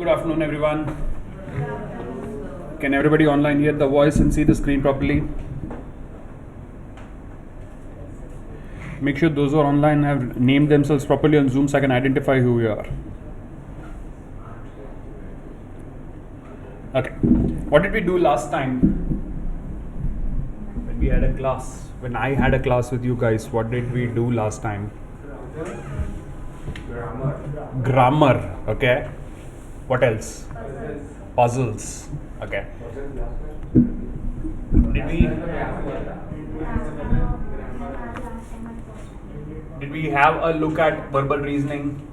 Good afternoon, everyone. Can everybody online hear the voice and see the screen properly? Make sure those who are online have named themselves properly on Zoom so I can identify who you are. Okay. What did we do last time? When we had a class. When I had a class with you guys, what did we do last time? Grammar. Okay. What else? Puzzles. Okay. Did we have a look at verbal reasoning?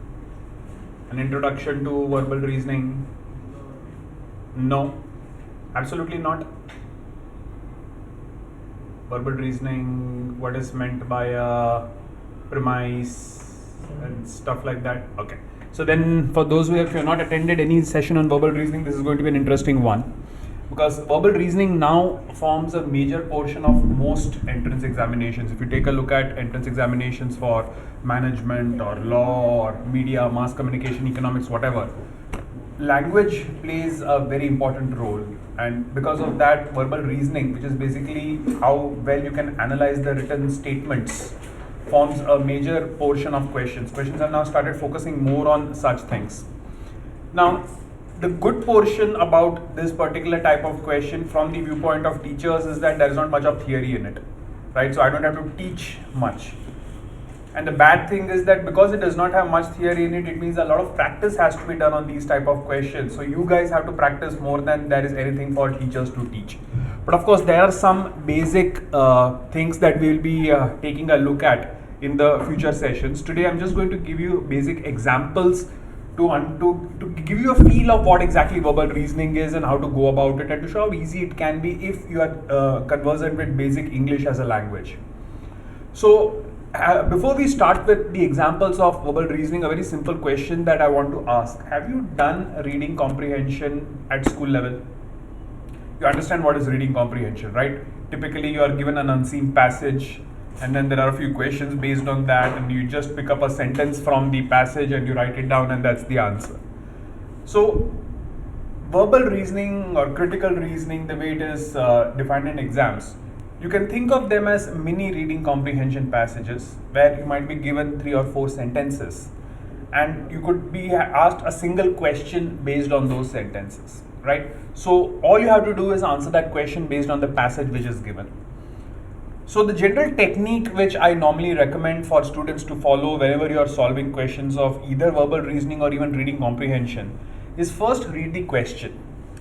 An introduction to verbal reasoning? No, absolutely not. Verbal reasoning, what is meant by a premise and stuff like that. Okay. So then for those who have not attended any session on verbal reasoning, this is going to be an interesting one. Because verbal reasoning now forms a major portion of most entrance examinations. If you take a look at entrance examinations for management or law or media, mass communication, economics, whatever, language plays a very important role, and because of that, verbal reasoning, which is basically how well you can analyze the written statements, forms a major portion of questions. Questions have now started focusing more on such things. Now, the good portion about this particular type of question from the viewpoint of teachers is that there is not much of theory in it, right? So I don't have to teach much. And the bad thing is that because it does not have much theory in it, it means a lot of practice has to be done on these type of questions. So you guys have to practice more than there is anything for teachers to teach. But of course, there are some basic things that we will be taking a look at in the future sessions. Today, I'm just going to give you basic examples to give you a feel of what exactly verbal reasoning is and how to go about it, and to show how easy it can be if you are conversant with basic English as a language. So, before we start with the examples of verbal reasoning, a very simple question that I want to ask. Have you done reading comprehension at school level? You understand what is reading comprehension, right? Typically, you are given an unseen passage, and then there are a few questions based on that, and you just pick up a sentence from the passage and you write it down, and that's the answer. So, verbal reasoning or critical reasoning, the way it is defined in exams, you can think of them as mini reading comprehension passages where you might be given 3 or 4 sentences, and you could be asked a single question based on those sentences, right? So all you have to do is answer that question based on the passage which is given. So the general technique which I normally recommend for students to follow whenever you are solving questions of either verbal reasoning or even reading comprehension is first read the question.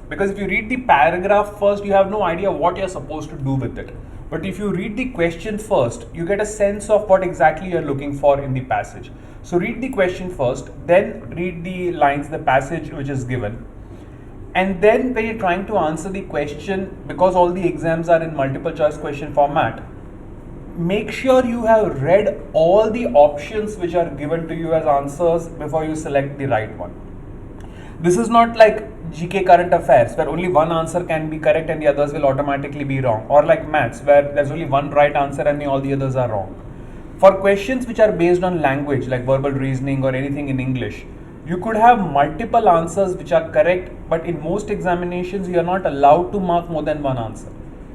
Because if you read the paragraph first, you have no idea what you're supposed to do with it. But if you read the question first, you get a sense of what exactly you're looking for in the passage. So read the question first, then read the lines, the passage which is given. And then when you're trying to answer the question, because all the exams are in multiple choice question format, make sure you have read all the options which are given to you as answers before you select the right one. This is not like GK current affairs where only one answer can be correct and the others will automatically be wrong, or like maths where there's only one right answer and all the others are wrong. For questions which are based on language like verbal reasoning or anything in English, you could have multiple answers which are correct, but in most examinations you are not allowed to mark more than one answer.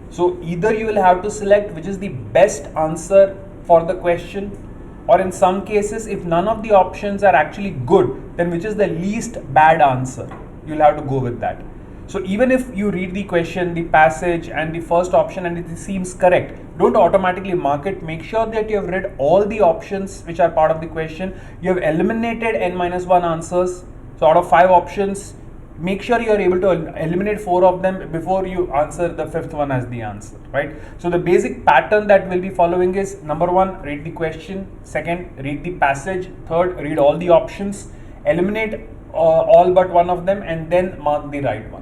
So either you will have to select which is the best answer for the question, or in some cases if none of the options are actually good, then which is the least bad answer, you'll have to go with that. So even if you read the question, the passage and the first option and it seems correct, don't automatically mark it. Make sure that you have read all the options which are part of the question. You have eliminated n-1 answers. So out of 5 options, make sure you are able to eliminate 4 of them before you answer the 5th one as the answer, right? So the basic pattern that we'll be following is number 1, read the question. 2nd, read the passage. 3rd, read all the options. Eliminate all but one of them and then mark the right one,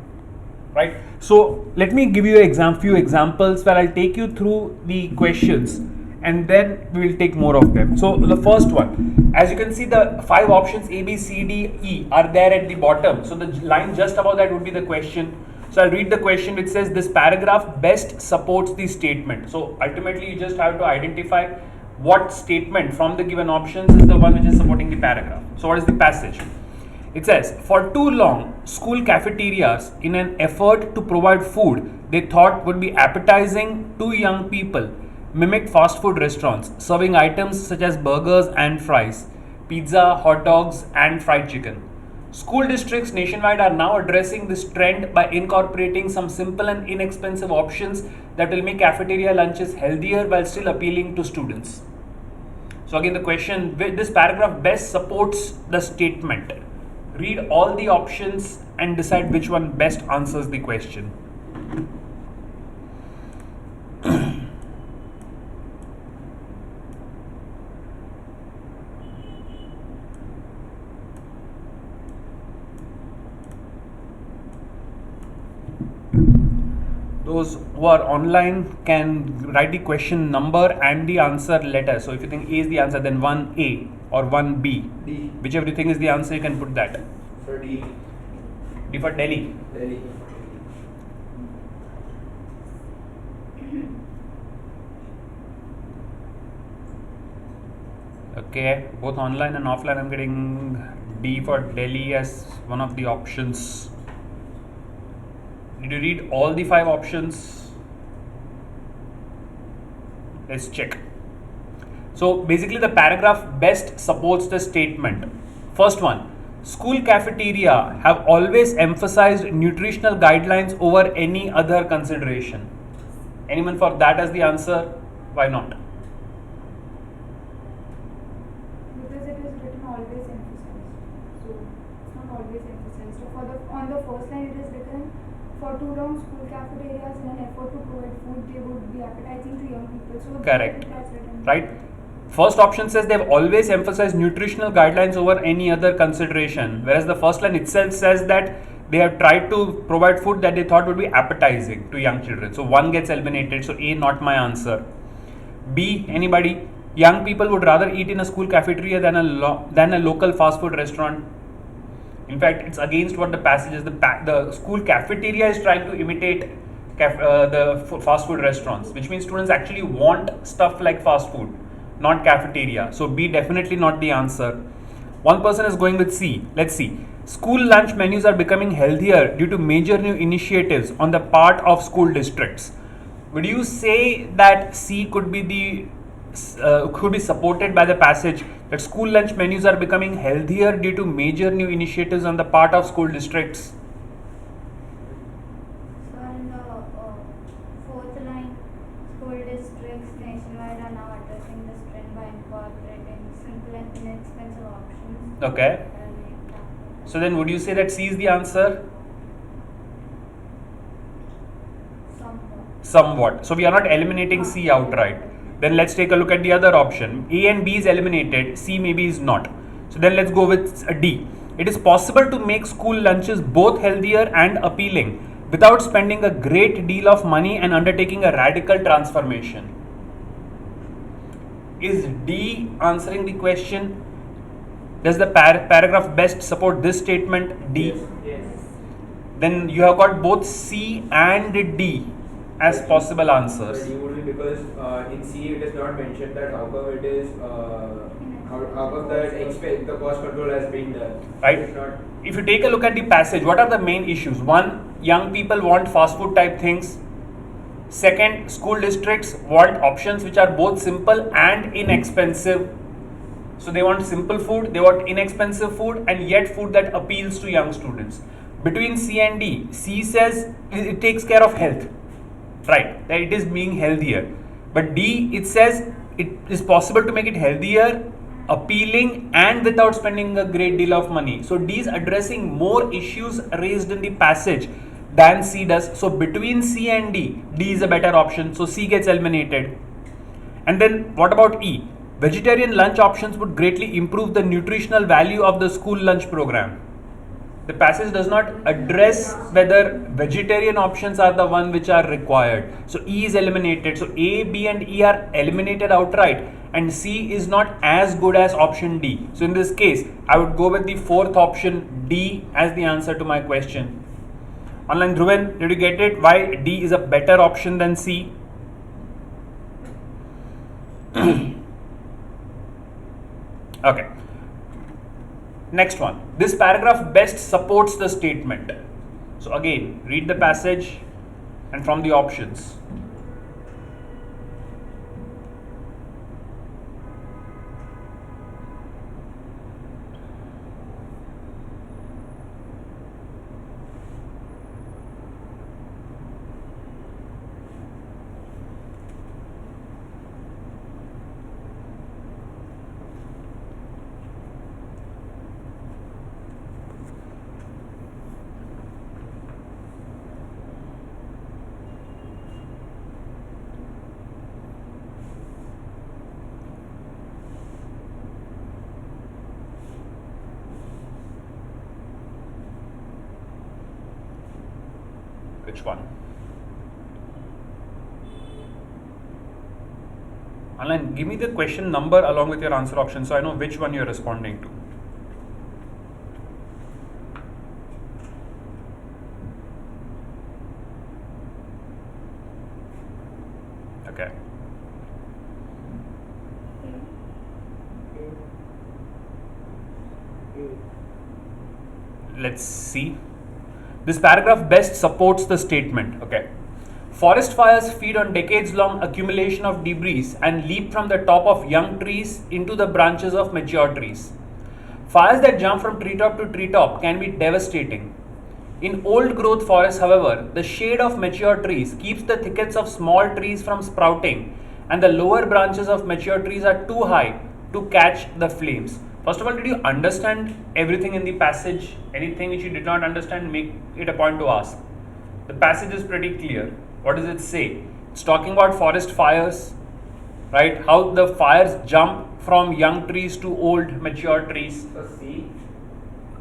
right? So let me give you few examples where I'll take you through the questions and then we will take more of them. So the first one, as you can see, the 5 options A, B, C, D, E are there at the bottom. So the line just above that would be the question. So I'll read the question which says this paragraph best supports the statement. So ultimately you just have to identify what statement from the given options is the one which is supporting the paragraph. So what is the passage? It says, for too long, school cafeterias, in an effort to provide food they thought would be appetizing to young people, mimicked fast food restaurants, serving items such as burgers and fries, pizza, hot dogs, and fried chicken. School districts nationwide are now addressing this trend by incorporating some simple and inexpensive options that will make cafeteria lunches healthier while still appealing to students. So again, the question, this paragraph best supports the statement. Read all the options and decide which one best answers the question. Those who are online can write the question number and the answer letter. So if you think A is the answer, then 1A or 1B. D. Whichever you think is the answer, you can put that. For D. D for Delhi. Delhi. Okay, both online and offline, I'm getting D for Delhi as one of the options. Did you read all the 5 options? Let's check. So basically the paragraph best supports the statement. First one, school cafeteria have always emphasized nutritional guidelines over any other consideration. Anyone for that as the answer? Why not? Because it is written always emphasized. So it's not always emphasized. So on the first line it is written, for too long school cafeterias in an effort to provide food they would be appetizing to young people. So Correct. that's written. Right? First option says they've always emphasized nutritional guidelines over any other consideration, whereas the first line itself says that they have tried to provide food that they thought would be appetizing to young children. So 1 gets eliminated, so A not my answer. B, anybody? Young people would rather eat in a school cafeteria than a local fast food restaurant. In fact, it's against what the passage is. The school cafeteria is trying to imitate the fast food restaurants, which means students actually want stuff like fast food, not cafeteria. So B definitely not the answer. One person is going with C. Let's see. School lunch menus are becoming healthier due to major new initiatives on the part of school districts. Would you say that C could be supported by the passage that school lunch menus are becoming healthier due to major new initiatives on the part of school districts? So in the fourth line, school districts nationwide are now addressing this trend by incorporating simple and inexpensive options. Okay. So then would you say that C is the answer? Somewhat. So we are not eliminating C outright. Then let's take a look at the other option. A and B is eliminated, C maybe is not. So then let's go with D. It is possible to make school lunches both healthier and appealing without spending a great deal of money and undertaking a radical transformation. Is D answering the question? Does the paragraph best support this statement? D. Yes. Then you have got both C and D as possible answers. But D would be because in C it is not mentioned that how come it is how come the cost control has been done. Right. It's not. If you take a look at the passage, what are the main issues? One, young people want fast food type things. Second, school districts want options which are both simple and inexpensive. So they want simple food, they want inexpensive food, and yet food that appeals to young students. Between C and D, C says it takes care of health, right? That it is being healthier. But D, it says it is possible to make it healthier, appealing, and without spending a great deal of money. So D is addressing more issues raised in the passage than C does. So between C and D, D is a better option. So C gets eliminated. And then what about E? Vegetarian lunch options would greatly improve the nutritional value of the school lunch program. The passage does not address whether vegetarian options are the one which are required. So E is eliminated. So A, B and E are eliminated outright, and C is not as good as option D. So in this case, I would go with the fourth option, D, as the answer to my question. Online Dhruvan, did you get it? Why D is a better option than C? Okay. Next one. This paragraph best supports the statement. So again, read the passage and from the options. Which one? Alan, give me the question number along with your answer option so I know which one you're responding to. Okay. Let's see. This paragraph best supports the statement. Okay. Forest fires feed on decades-long accumulation of debris and leap from the top of young trees into the branches of mature trees. Fires that jump from treetop to treetop can be devastating. In old-growth forests, however, the shade of mature trees keeps the thickets of small trees from sprouting, and the lower branches of mature trees are too high to catch the flames. First of all, did you understand everything in the passage? Anything which you did not understand, make it a point to ask. The passage is pretty clear. What does it say? It's talking about forest fires, right? How the fires jump from young trees to old mature trees. So C.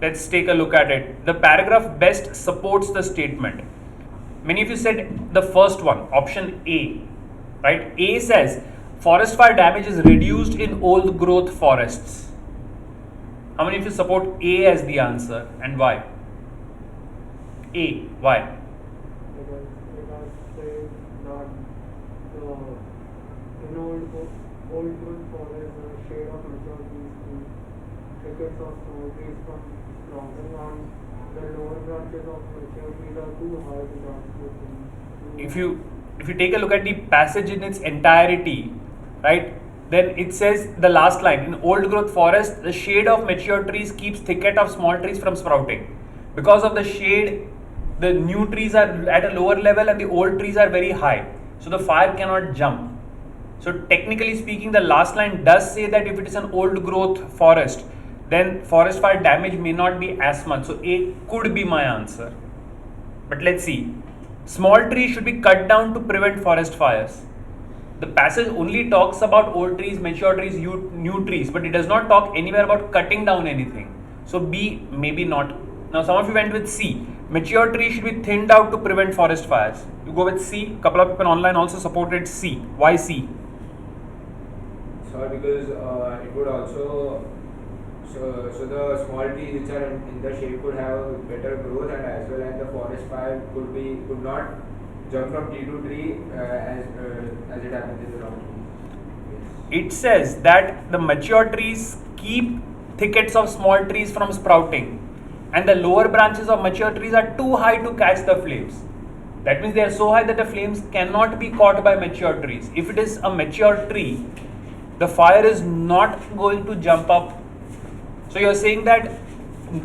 Let's take a look at it. The paragraph best supports the statement. Many of you said the first one, option A, right? A says forest fire damage is reduced in old growth forests. How many of you support A as the answer and why? A, why? Because they not in old growth forest, the shade of mature trees to thickets of small trees from sprouting on the lower branches of mature trees are too high to transport them. If you take a look at the passage in its entirety, right, then it says the last line, in old growth forest, the shade of mature trees keeps thicket of small trees from sprouting. Because of the shade, the new trees are at a lower level and the old trees are very high. So the fire cannot jump. So technically speaking, the last line does say that if it is an old growth forest, then forest fire damage may not be as much. So A could be my answer. But let's see. Small trees should be cut down to prevent forest fires. The passage only talks about old trees, mature trees, new trees, but it does not talk anywhere about cutting down anything. So B, maybe not. Now some of you went with C. Mature trees should be thinned out to prevent forest fires. You go with C. Couple of people online also supported C. Why C? So because it would also so the small trees which are in the shade could have better growth, and as well as the forest fire could not jump from tree to tree as it happens in the long trees. It says that the mature trees keep thickets of small trees from sprouting, and the lower branches of mature trees are too high to catch the flames. That means they are so high that the flames cannot be caught by mature trees. If it is a mature tree, the fire is not going to jump up. So you are saying that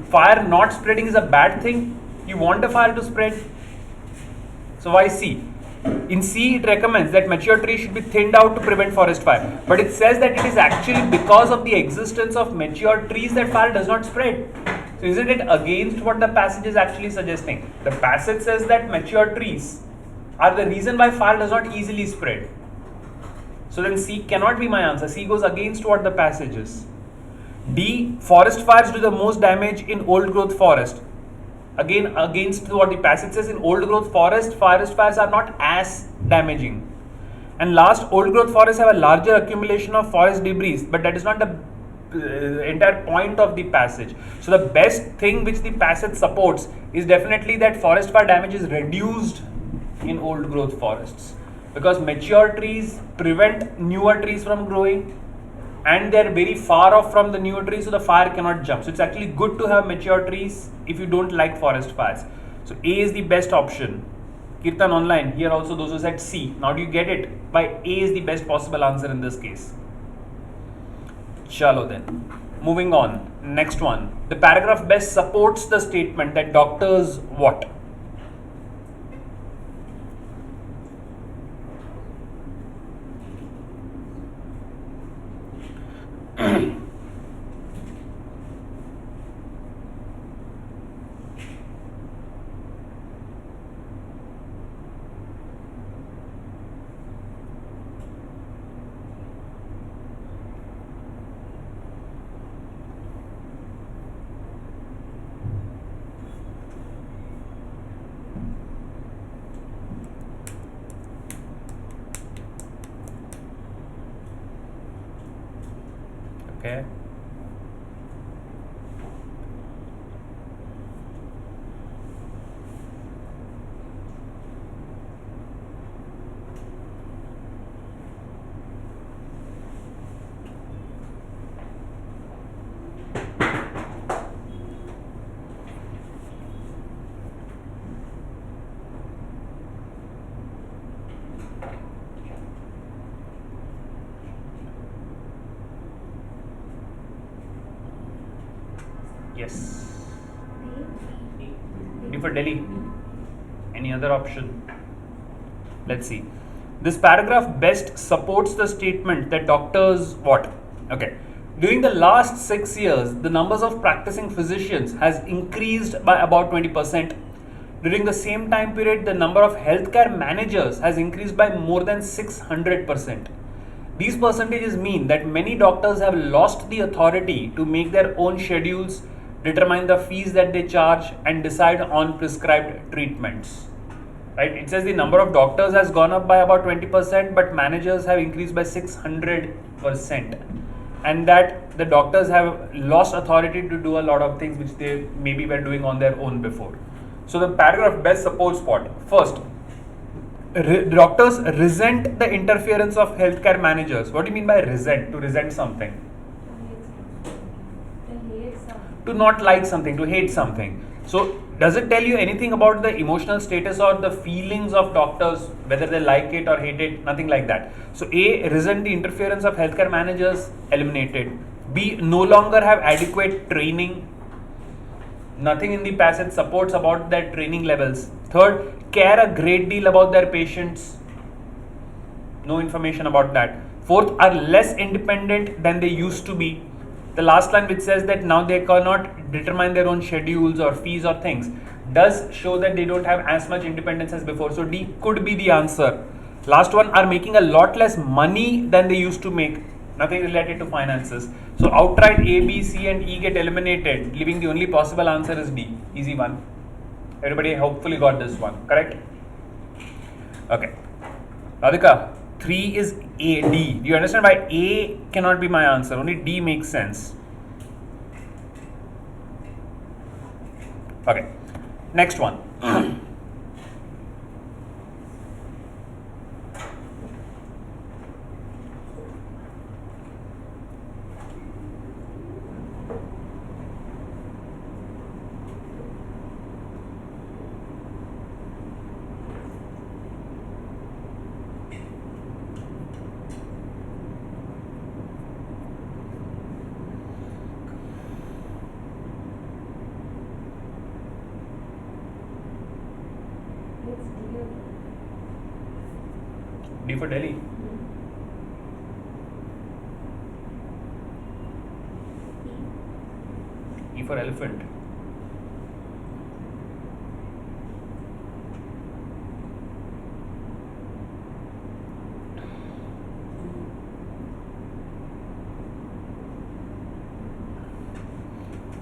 fire not spreading is a bad thing? You want the fire to spread? So why C? In C, it recommends that mature trees should be thinned out to prevent forest fire. But it says that it is actually because of the existence of mature trees that fire does not spread. So isn't it against what the passage is actually suggesting? The passage says that mature trees are the reason why fire does not easily spread. So then C cannot be my answer. C goes against what the passage is. D, forest fires do the most damage in old growth forest. Again, against what the passage says, in old growth forest fires are not as damaging. And last, old growth forests have a larger accumulation of forest debris, but that is not the entire point of the passage. So the best thing which the passage supports is definitely that forest fire damage is reduced in old growth forests, because mature trees prevent newer trees from growing, and they're very far off from the newer trees, so the fire cannot jump. So it's actually good to have mature trees if you don't like forest fires. So A is the best option. Kirtan online, here also those who said C. Now do you get it? Why A is the best possible answer in this case? Chalo then. Moving on. Next one. The paragraph best supports the statement that doctors what? Okay. Yes. D for Delhi. Any other option? Let's see. This paragraph best supports the statement that doctors what? Okay. During the last 6 years, the numbers of practicing physicians has increased by about 20%. During the same time period, the number of healthcare managers has increased by more than 600%. These percentages mean that many doctors have lost the authority to make their own schedules, determine the fees that they charge, and decide on prescribed treatments. Right? It says the number of doctors has gone up by about 20%, but managers have increased by 600%. And that the doctors have lost authority to do a lot of things which they maybe were doing on their own before. So the paragraph best supports what? First, doctors resent the interference of healthcare managers. What do you mean by resent? To resent something? To not like something, to hate something. So does it tell you anything about the emotional status or the feelings of doctors, whether they like it or hate it? Nothing like that. So A, resent the interference of healthcare managers, eliminated. B, no longer have adequate training. Nothing in the passage supports about their training levels. Third, care a great deal about their patients. No information about that. Fourth, are less independent than they used to be. The last line which says that now they cannot determine their own schedules or fees or things does show that they don't have as much independence as before. So D could be the answer. Last one, are making a lot less money than they used to make. Nothing related to finances. So outright A, B, C and E get eliminated, leaving the only possible answer is D. Easy one. Everybody hopefully got this one, correct? Okay. Radhika, 3 is A, D. Do you understand why A cannot be my answer? Only D makes sense. Okay. Next one. D for Delhi. E for elephant.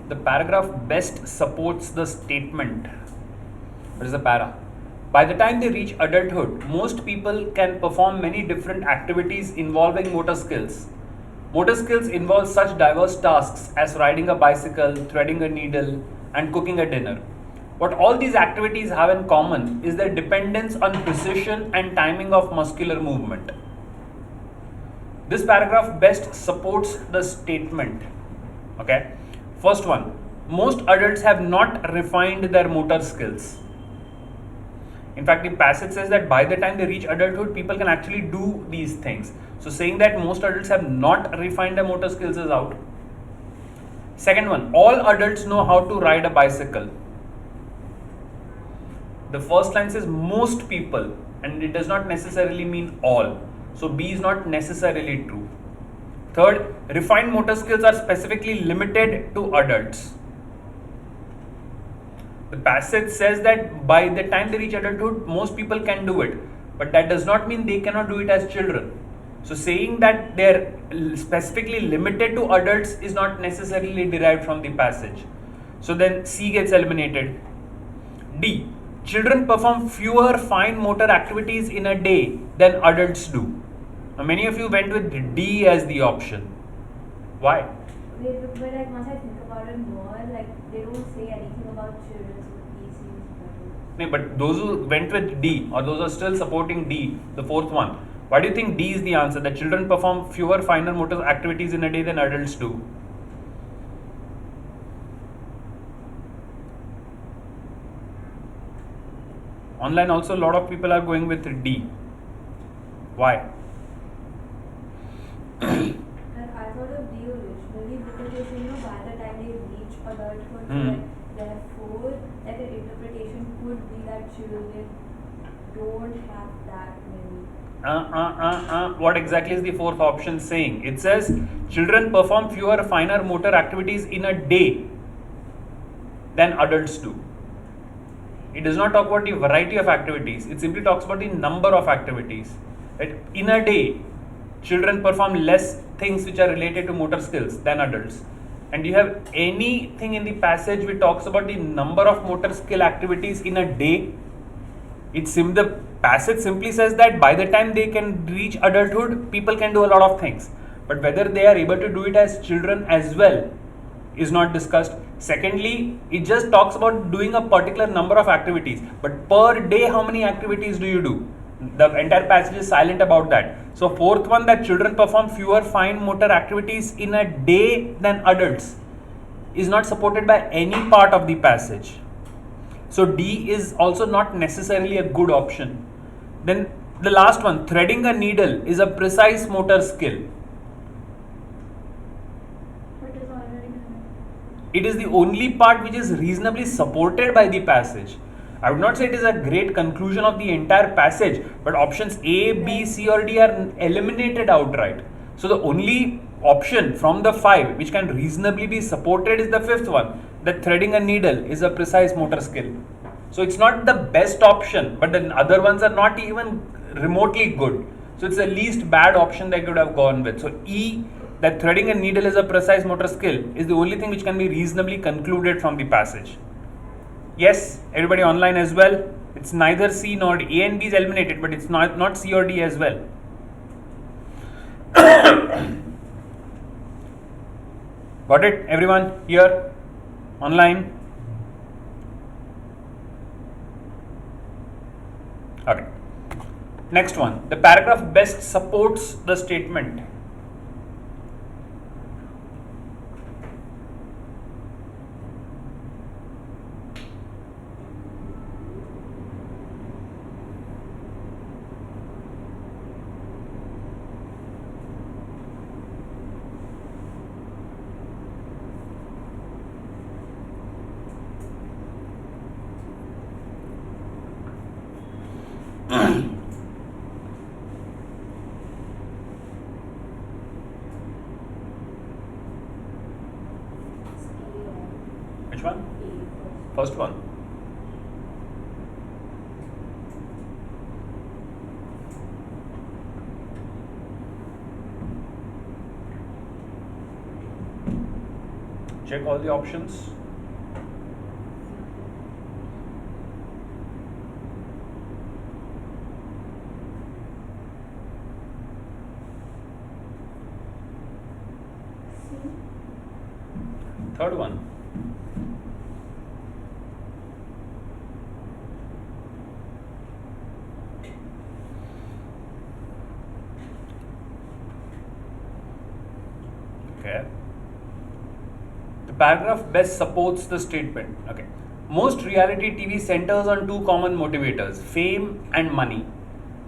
The paragraph best supports the statement. What is the para? By the time they reach adulthood, most people can perform many different activities involving motor skills. Motor skills involve such diverse tasks as riding a bicycle, threading a needle, and cooking a dinner. What all these activities have in common is their dependence on precision and timing of muscular movement. This paragraph best supports the statement. Okay, first one, most adults have not refined their motor skills. In fact, the passage says that by the time they reach adulthood, people can actually do these things. So saying that most adults have not refined their motor skills is out. Second one, all adults know how to ride a bicycle. The first line says most people, and it does not necessarily mean all. So B is not necessarily true. Third, refined motor skills are specifically limited to adults. The passage says that by the time they reach adulthood, most people can do it, but that does not mean they cannot do it as children. So saying that they're specifically limited to adults is not necessarily derived from the passage. So then C gets eliminated. D, children perform fewer fine motor activities in a day than adults do. Now many of you went with D as the option. Why? Wait, but like once I think about it more, like they don't say anything about children, so E seems better. No, but those who went with D, or those are still supporting D, the fourth one, why do you think D is the answer? That children perform fewer finer motor activities in a day than adults do? Online also a lot of people are going with D. Why? Like I thought of D originally because they say, by the time they reach adulthood, so like therefore, like an interpretation could be that children don't have that many. What exactly is the fourth option saying? It says children perform fewer finer motor activities in a day than adults do. It does not talk about the variety of activities. It simply talks about the number of activities. Right? In a day, children perform less things which are related to motor skills than adults. And do you have anything in the passage which talks about the number of motor skill activities in a day? The passage simply says that by the time they can reach adulthood, people can do a lot of things. But whether they are able to do it as children as well is not discussed. Secondly, it just talks about doing a particular number of activities. But per day, how many activities do you do? The entire passage is silent about that. So fourth one, that children perform fewer fine motor activities in a day than adults, is not supported by any part of the passage. So D is also not necessarily a good option. Then the last one, threading a needle is a precise motor skill. But it's already done. It is the only part which is reasonably supported by the passage. I would not say it is a great conclusion of the entire passage, but options A, B, C or D are eliminated outright. So the only option from the 5 which can reasonably be supported is the fifth one, that threading a needle is a precise motor skill. So it's not the best option, but the other ones are not even remotely good. So it's the least bad option they could have gone with. So E, that threading a needle is a precise motor skill, is the only thing which can be reasonably concluded from the passage. Yes, everybody online as well. It's neither C nor D. A and B is eliminated, but it's not C or D as well. Got it, everyone here online? Okay. Next one. The paragraph best supports the statement. Which one? First one. Check all the options. Third one. Okay. The paragraph best supports the statement. Okay. Most reality TV centers on two common motivators, fame and money.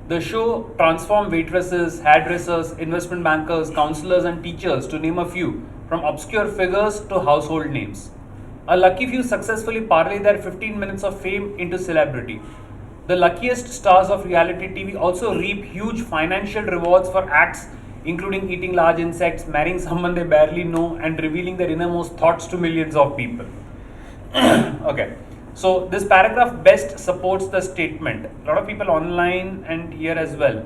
The show transformed waitresses, hairdressers, investment bankers, counselors, and teachers, to name a few, from obscure figures to household names. A lucky few successfully parlay their 15 minutes of fame into celebrity. The luckiest stars of reality TV also reap huge financial rewards for acts including eating large insects, marrying someone they barely know, and revealing their innermost thoughts to millions of people. Okay, so this paragraph best supports the statement. A lot of people online and here as well.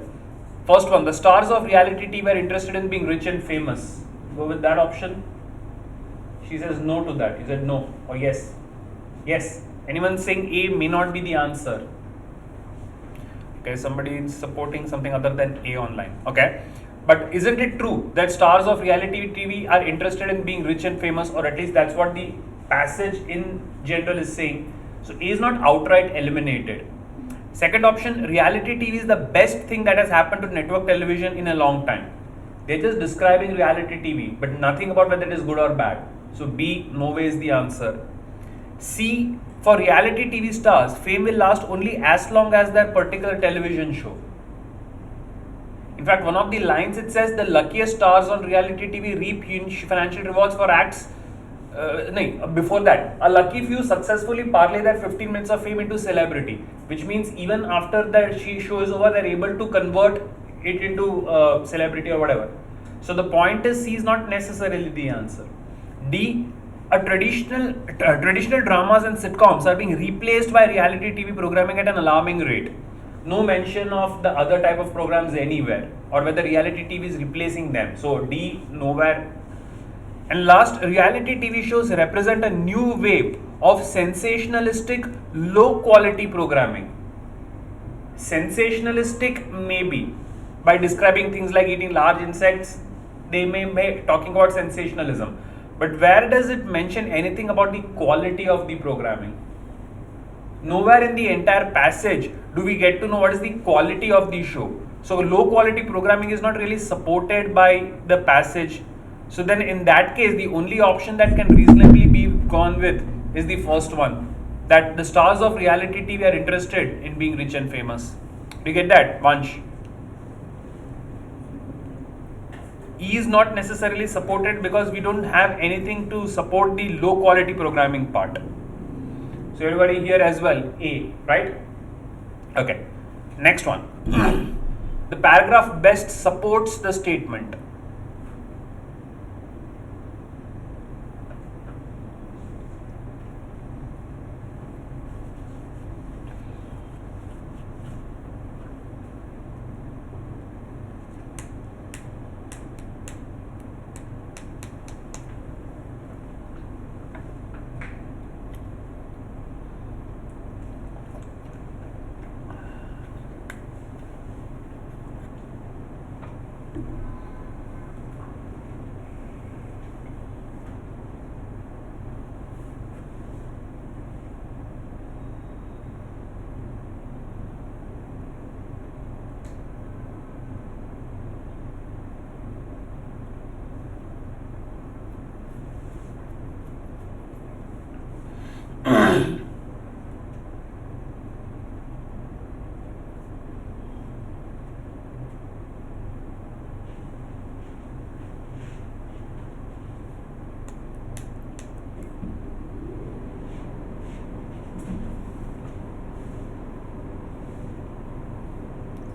First one, the stars of reality TV are interested in being rich and famous. Go with that option. She says no to that. You said no or yes. Yes. Anyone saying A may not be the answer. Okay, somebody is supporting something other than A online. Okay. But isn't it true that stars of reality TV are interested in being rich and famous, or at least that's what the passage in general is saying? So A is not outright eliminated. Second option, reality TV is the best thing that has happened to network television in a long time. They're just describing reality TV, but nothing about whether it is good or bad. So B, no way is the answer. C, for reality TV stars, fame will last only as long as their particular television show. In fact, one of the lines it says the luckiest stars on reality TV reap huge financial rewards for acts. Before that, a lucky few successfully parlay their 15 minutes of fame into celebrity, which means even after the show is over, they're able to convert it into celebrity or whatever. So the point is, C is not necessarily the answer. D, traditional dramas and sitcoms are being replaced by reality TV programming at an alarming rate. No mention of the other type of programs anywhere, or whether reality TV is replacing them. So D, nowhere. And last, reality TV shows represent a new wave of sensationalistic, low quality programming. Sensationalistic, maybe. By describing things like eating large insects, they may be talking about sensationalism. But where does it mention anything about the quality of the programming? Nowhere in the entire passage do we get to know what is the quality of the show. So low quality programming is not really supported by the passage. So then in that case, the only option that can reasonably be gone with is the first one, that the stars of reality TV are interested in being rich and famous. Do you get that, Vansh? E is not necessarily supported because we don't have anything to support the low quality programming part. So everybody here as well, A, right? Okay, next one. The paragraph best supports the statement.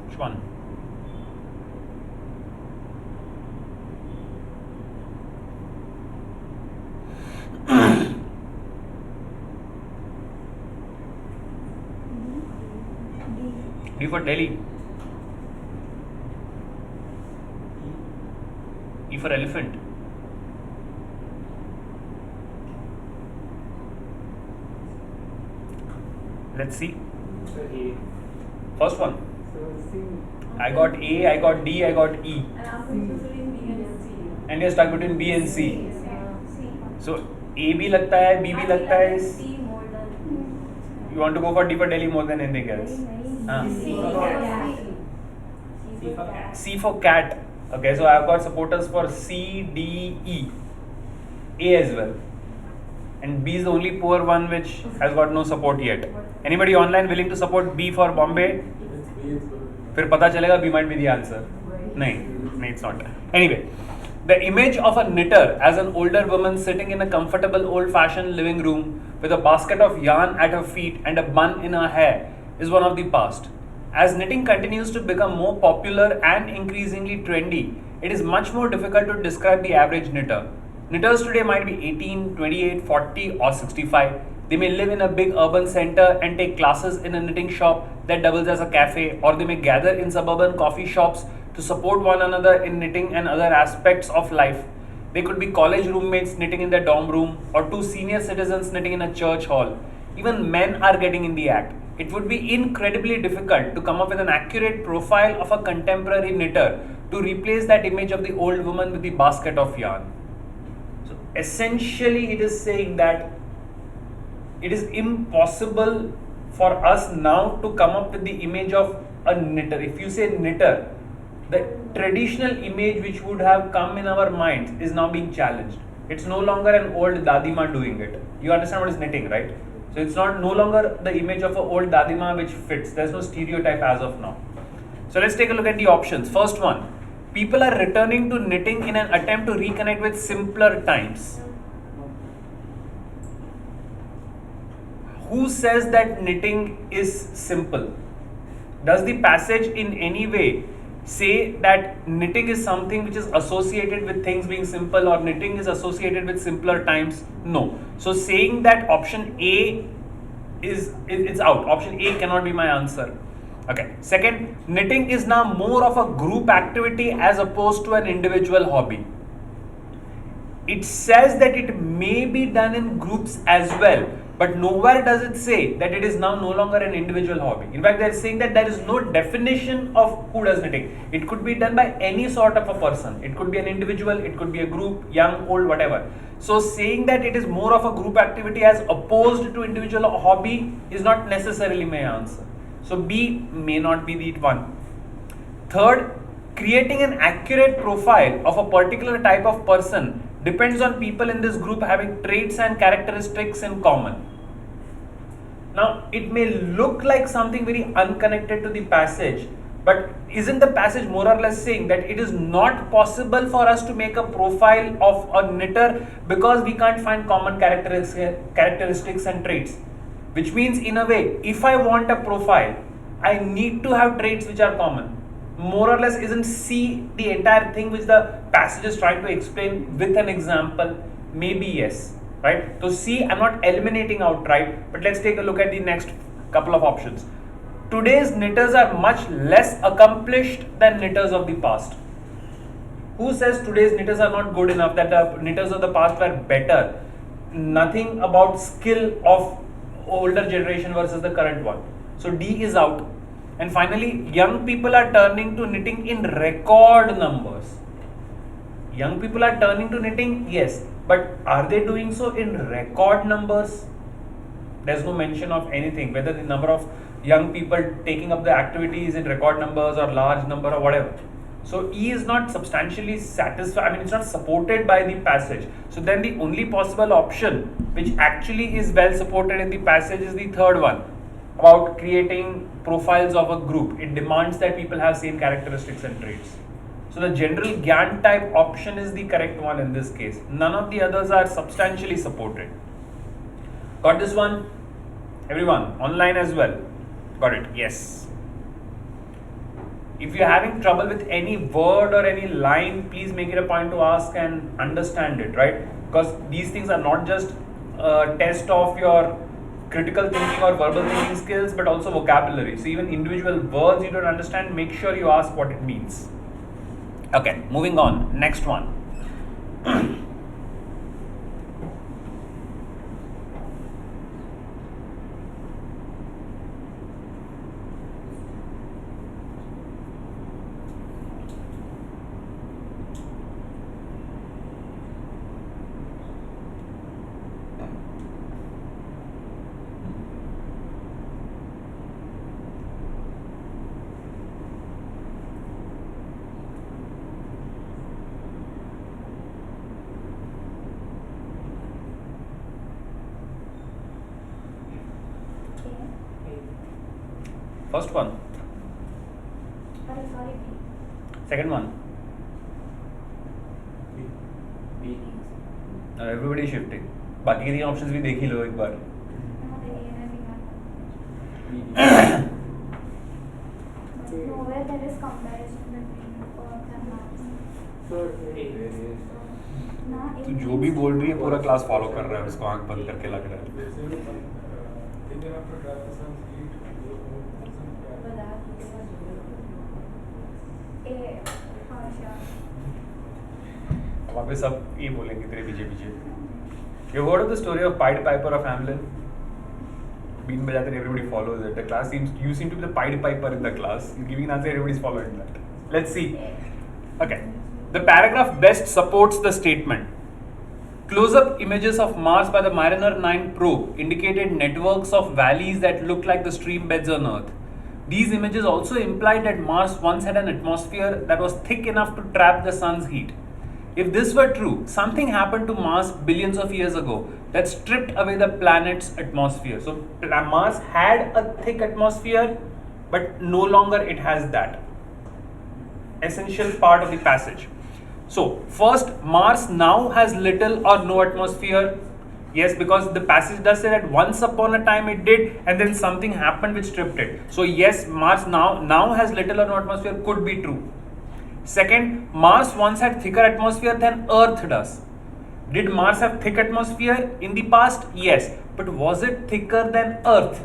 Which one? D for Delhi. E for elephant. Let's see. So A. First one. So C. I got A, I got D, I got E. And I'm confused between B and C. And you're stuck between B and C. C. So A भी लगता है, B भी लगता है. C more than. You want to go for D for Delhi more than anything else? हाँ. C for cat. C for cat. C for cat. Okay, so I've got supporters for C, D, E, A as well, and B is the only poor one which has got no support yet. Anybody online willing to support B for Bombay? फिर पता चलेगा B might be the answer. नहीं, it's not. Anyway, the image of a knitter as an older woman sitting in a comfortable old-fashioned living room with a basket of yarn at her feet and a bun in her hair is one of the past. As knitting continues to become more popular and increasingly trendy, it is much more difficult to describe the average knitter. Knitters today might be 18, 28, 40 or 65. They may live in a big urban center and take classes in a knitting shop that doubles as a cafe, or they may gather in suburban coffee shops to support one another in knitting and other aspects of life. They could be college roommates knitting in their dorm room, or two senior citizens knitting in a church hall. Even men are getting in the act. It would be incredibly difficult to come up with an accurate profile of a contemporary knitter to replace that image of the old woman with the basket of yarn. So essentially it is saying that it is impossible for us now to come up with the image of a knitter. If you say knitter, the traditional image which would have come in our minds is now being challenged. It's no longer an old dadima doing it. You understand what is knitting, right? So it's no longer the image of an old dadima which fits. There's no stereotype as of now. So let's take a look at the options. First one, people are returning to knitting in an attempt to reconnect with simpler times. Who says that knitting is simple? Does the passage in any way say that knitting is something which is associated with things being simple, or knitting is associated with simpler times? No. So saying that option A it's out. Option A cannot be my answer. Okay. Second, knitting is now more of a group activity as opposed to an individual hobby. It says that it may be done in groups as well, but nowhere does it say that it is now no longer an individual hobby. In fact, they are saying that there is no definition of who does knitting. It could be done by any sort of a person. It could be an individual, it could be a group, young, old, whatever. So saying that it is more of a group activity as opposed to individual hobby is not necessarily my answer. So B may not be the one. Third, creating an accurate profile of a particular type of person depends on people in this group having traits and characteristics in common. Now, it may look like something very unconnected to the passage, but isn't the passage more or less saying that it is not possible for us to make a profile of a knitter because we can't find common characteristics and traits? Which means, in a way, if I want a profile, I need to have traits which are common. More or less, isn't C the entire thing which the passage is trying to explain with an example? Maybe yes, right? So C, I'm not eliminating outright, but let's take a look at the next couple of options. Today's knitters are much less accomplished than knitters of the past. Who says today's knitters are not good enough, that the knitters of the past were better? Nothing about skill of older generation versus the current one. So D is out. And finally, young people are turning to knitting in record numbers. Young people are turning to knitting, yes, but are they doing so in record numbers? There's no mention of anything, whether the number of young people taking up the activity is in record numbers or large number or whatever. So E is not substantially satisfied, it's not supported by the passage. So then the only possible option which actually is well supported in the passage is the third one, about creating profiles of a group. It demands that people have same characteristics and traits. So the general Gyan type option is the correct one in this case. None of the others are substantially supported. Got this one? Everyone, online as well. Got it? Yes. If you're having trouble with any word or any line, please make it a point to ask and understand it, right? Because these things are not just a test of your critical thinking or verbal thinking skills, but also vocabulary. So even individual words you don't understand, make sure you ask what it means. Okay, moving on. Next one. First one. Sorry, B. Second one. B. Everybody is shifting. बाकी के 3 options भी देख ही लो एक बार. No, the A and B are. B. But nowhere there is comparison between Earth and Mars. Sir, There is. ना तू जो भी बोल रही है पूरा क्लास फॉलो कर रहा है, उसको आंख बंद करके लग रहा है. Thinking of to trap the sun's heat, But that is A. हाँ, sure. वहाँ पे सब ये बोलेंगे तेरे पीछे. You heard of the story of Pied Piper of Hamelin? Bean बजाते हैं, everybody follows it. The class you seem to be the Pied Piper in the class. You're giving an answer, everybody's following that. Let's see. Okay. The paragraph best supports the statement. Close-up images of Mars by the Mariner 9 probe indicated networks of valleys that looked like the stream beds on Earth. These images also implied that Mars once had an atmosphere that was thick enough to trap the sun's heat. If this were true, something happened to Mars billions of years ago that stripped away the planet's atmosphere. So Mars had a thick atmosphere, but no longer it has that. Essential part of the passage. So first, Mars now has little or no atmosphere. Yes, because the passage does say that once upon a time it did, and then something happened which stripped it. So yes, Mars now has little or no atmosphere, could be true. Second, Mars once had thicker atmosphere than Earth does. Did Mars have thick atmosphere in the past? Yes, but was it thicker than Earth?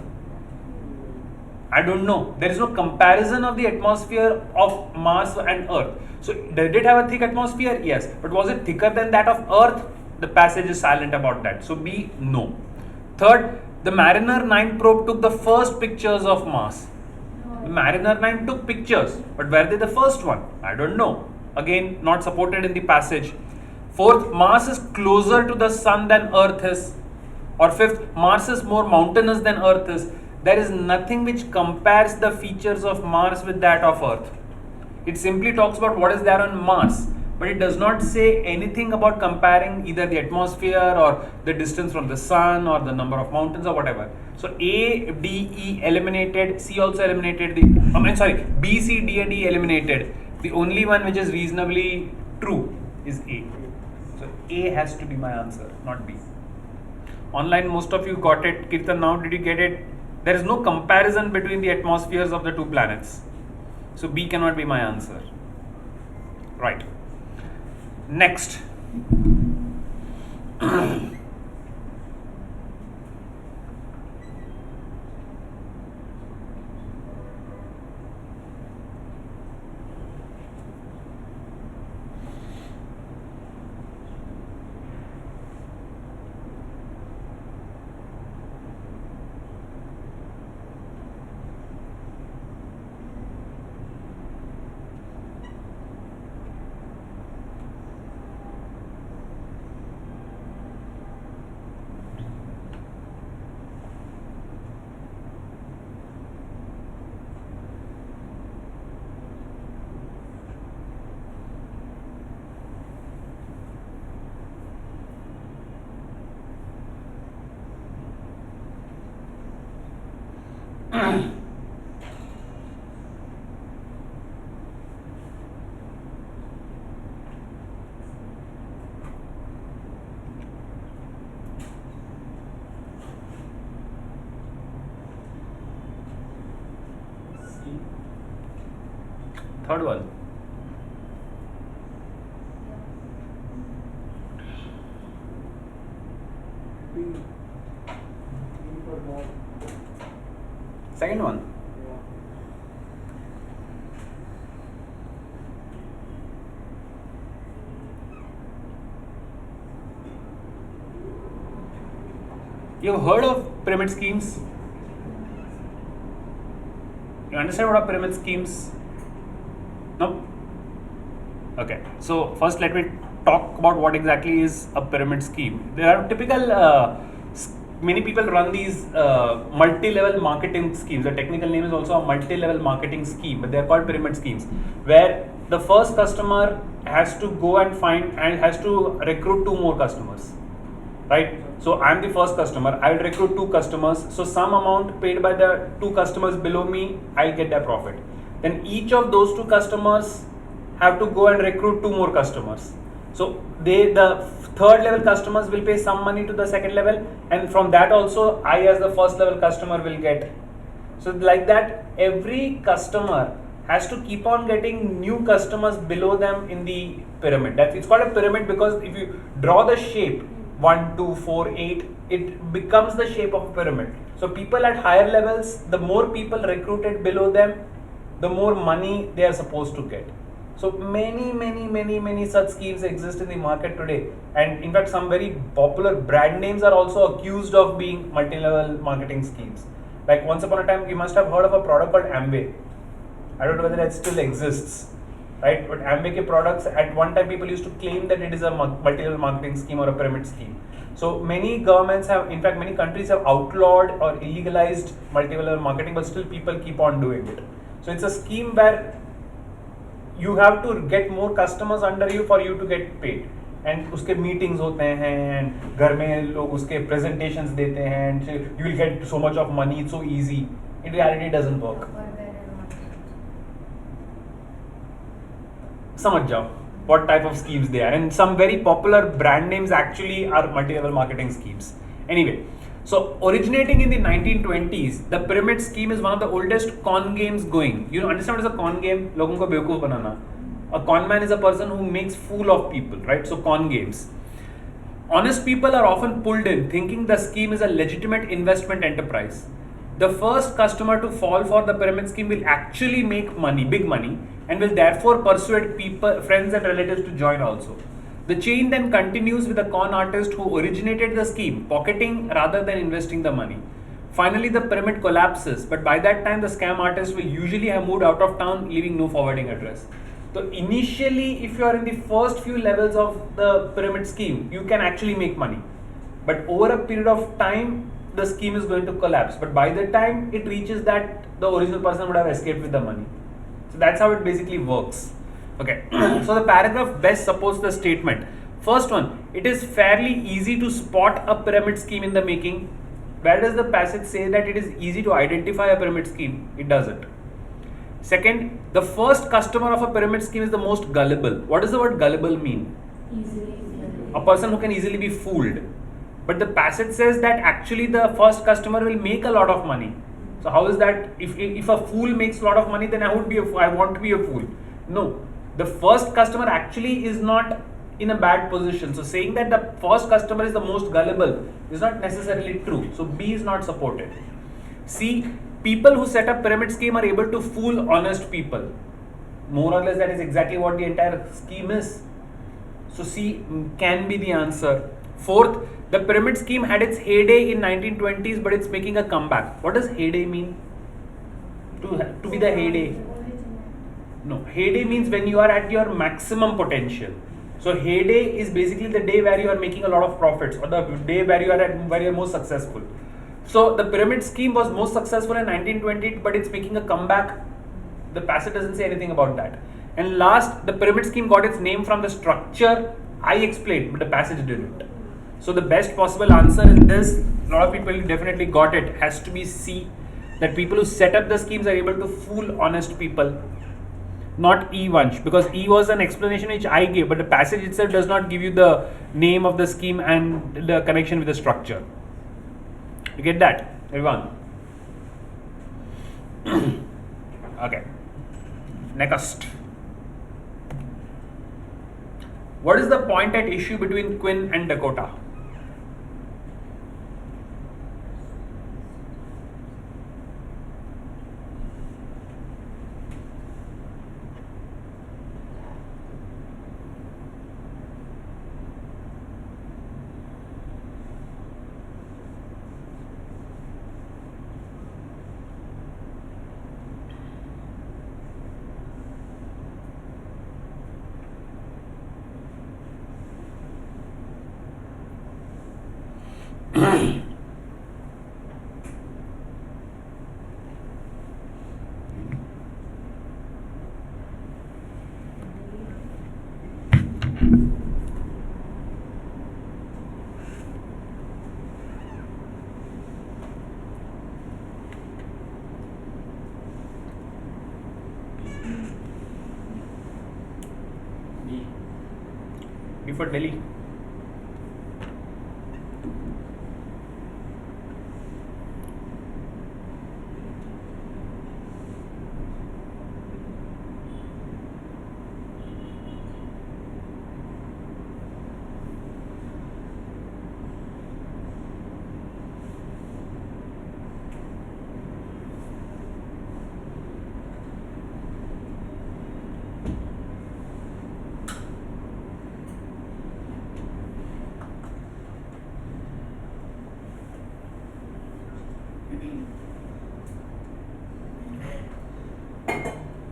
I don't know. There is no comparison of the atmosphere of Mars and Earth. So did it have a thick atmosphere? Yes, but was it thicker than that of Earth? The passage is silent about that. So B, no. Third, the Mariner 9 probe took the first pictures of Mars. The Mariner 9 took pictures, but were they the first one? I don't know. Again, not supported in the passage. Fourth, Mars is closer to the sun than Earth is. Or fifth, Mars is more mountainous than Earth is. There is nothing which compares the features of Mars with that of Earth. It simply talks about what is there on Mars, but it does not say anything about comparing either the atmosphere or the distance from the sun or the number of mountains or whatever. So A, D, E eliminated, C also eliminated, B, C, D and E eliminated. The only one which is reasonably true is A. So A has to be my answer, not B. Online, most of you got it. Kirtan, now did you get it? There is no comparison between the atmospheres of the 2 planets. So B cannot be my answer. Right. Next. Third one. B. B for Mars. Second one. Yeah. You have heard of pyramid schemes? You understand what are pyramid schemes? No? Okay. So first let me talk about what exactly is a pyramid scheme. There are typical, many people run these multi-level marketing schemes. The technical name is also a multi-level marketing scheme, but they are called pyramid schemes, where the first customer has to go and find and has to recruit 2 more customers. right? So I'm the first customer, I'll recruit 2 customers, so some amount paid by the 2 customers below me, I'll get their profit. Then each of those 2 customers have to go and recruit 2 more customers. So the third level customers will pay some money to the second level, and from that also I as the first level customer will get. So like that, every customer has to keep on getting new customers below them in the pyramid. That it's called a pyramid because if you draw the shape 1, 2, 4, 8, it becomes the shape of a pyramid. So people at higher levels, the more people recruited below them, the more money they are supposed to get. So many such schemes exist in the market today, and in fact some very popular brand names are also accused of being multi-level marketing schemes. Like once upon a time, you must have heard of a product called Amway. I don't know whether it still exists, right? But Amway products, at one time people used to claim that it is a multi-level marketing scheme or a pyramid scheme. So many governments have, in fact many countries have outlawed or illegalized multi-level marketing, but still people keep on doing it. So it's a scheme where you have to get more customers under you for you to get paid, and उसके meetings होते हैं, and घर में लोग उसके presentations देते हैं, and you will get so much of money, it's so easy. In reality, it doesn't work. समझ जाओ what type of schemes they are, and some very popular brand names actually are multi-level marketing schemes. Anyway, so originating in the 1920s, the pyramid scheme is one of the oldest con games going. You know, understand what is a con game? लोगों को बेवकूफ बनाना. A con man is a person who makes fool of people, right? So con games. Honest people are often pulled in thinking the scheme is a legitimate investment enterprise. The first customer to fall for the pyramid scheme will actually make money, big money, and will therefore persuade people, friends and relatives to join also. The chain then continues with the con artist who originated the scheme, pocketing rather than investing the money. Finally, the pyramid collapses, but by that time the scam artist will usually have moved out of town, leaving no forwarding address. So initially, if you are in the first few levels of the pyramid scheme, you can actually make money. But over a period of time, the scheme is going to collapse. But by the time it reaches that, the original person would have escaped with the money. So that's how it basically works. Okay, so the paragraph best supports the statement. First one, it is fairly easy to spot a pyramid scheme in the making. Where does the passage say that it is easy to identify a pyramid scheme? It doesn't. Second, the first customer of a pyramid scheme is the most gullible. What does the word gullible mean? Easily. A person who can easily be fooled. But the passage says that actually the first customer will make a lot of money. So how is that? If a fool makes a lot of money, then I want to be a fool. No. The first customer actually is not in a bad position. So saying that the first customer is the most gullible is not necessarily true. So B is not supported. C, people who set up pyramid scheme are able to fool honest people. More or less that is exactly what the entire scheme is. So C can be the answer. Fourth, the pyramid scheme had its heyday in 1920s, but it's making a comeback. What does heyday mean? To be the heyday. No, heyday means when you are at your maximum potential. So heyday is basically the day where you are making a lot of profits, or the day where you are most successful. So the pyramid scheme was most successful in 1920, but it's making a comeback. The passage doesn't say anything about that. And last, the pyramid scheme got its name from the structure I explained, but the passage didn't. So the best possible answer in this, a lot of people definitely got it, has to be C. That people who set up the schemes are able to fool honest people. Not E, Vansh, because E was an explanation which I gave, but the passage itself does not give you the name of the scheme and the connection with the structure. You get that, everyone? Okay. Next. What is the point at issue between Quinn and Dakota? D. D for Delhi.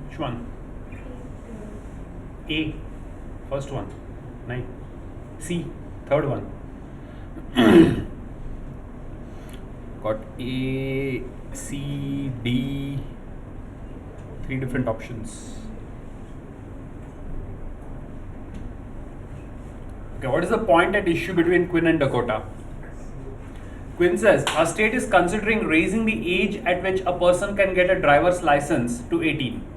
Which one? A, first one. Nice. C, third one. Got A, C, D, three different options. Okay, what is the point at issue between Quinn and Dakota? Quinn says, our state is considering raising the age at which a person can get a driver's license to 18.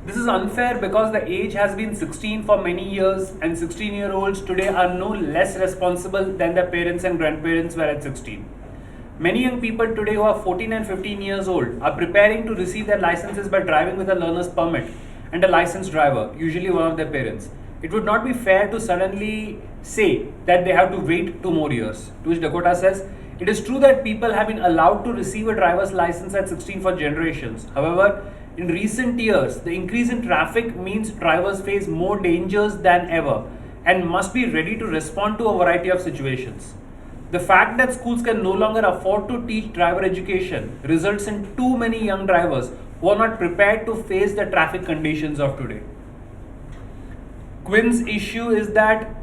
This is unfair because the age has been 16 for many years and 16-year-olds today are no less responsible than their parents and grandparents were at 16. Many young people today who are 14 and 15 years old are preparing to receive their licenses by driving with a learner's permit and a licensed driver, usually one of their parents. It would not be fair to suddenly say that they have to wait 2 more years. To which Dakota says, it is true that people have been allowed to receive a driver's license at 16 for generations. However, in recent years, the increase in traffic means drivers face more dangers than ever and must be ready to respond to a variety of situations. The fact that schools can no longer afford to teach driver education results in too many young drivers who are not prepared to face the traffic conditions of today. Quinn's issue is that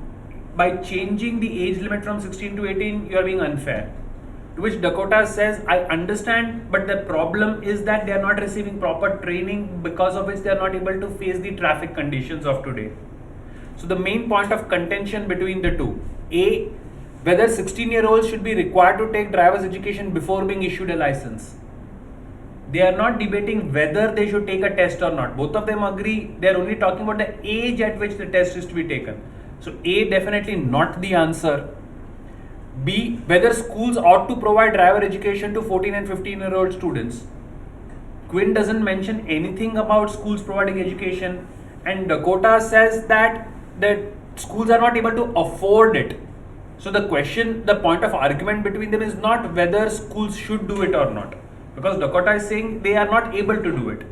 by changing the age limit from 16 to 18, you are being unfair. To which Dakota says, I understand, but the problem is that they are not receiving proper training, because of which they are not able to face the traffic conditions of today. So the main point of contention between the two, A, whether 16-year-olds should be required to take driver's education before being issued a license. They are not debating whether they should take a test or not. Both of them agree, they are only talking about the age at which the test is to be taken. So A, definitely not the answer. B, whether schools ought to provide driver education to 14 and 15-year-old students. Quinn doesn't mention anything about schools providing education, and Dakota says that schools are not able to afford it. So the point of argument between them is not whether schools should do it or not, because Dakota is saying they are not able to do it.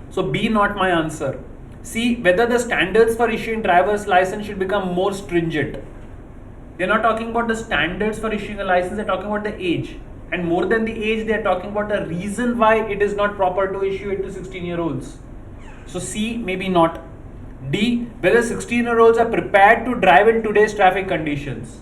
So B, not my answer. C, whether the standards for issuing driver's license should become more stringent. They're not talking about the standards for issuing a license, they're talking about the age. And more than the age, they're talking about the reason why it is not proper to issue it to 16-year-olds. So C, maybe not. D, whether 16-year-olds are prepared to drive in today's traffic conditions.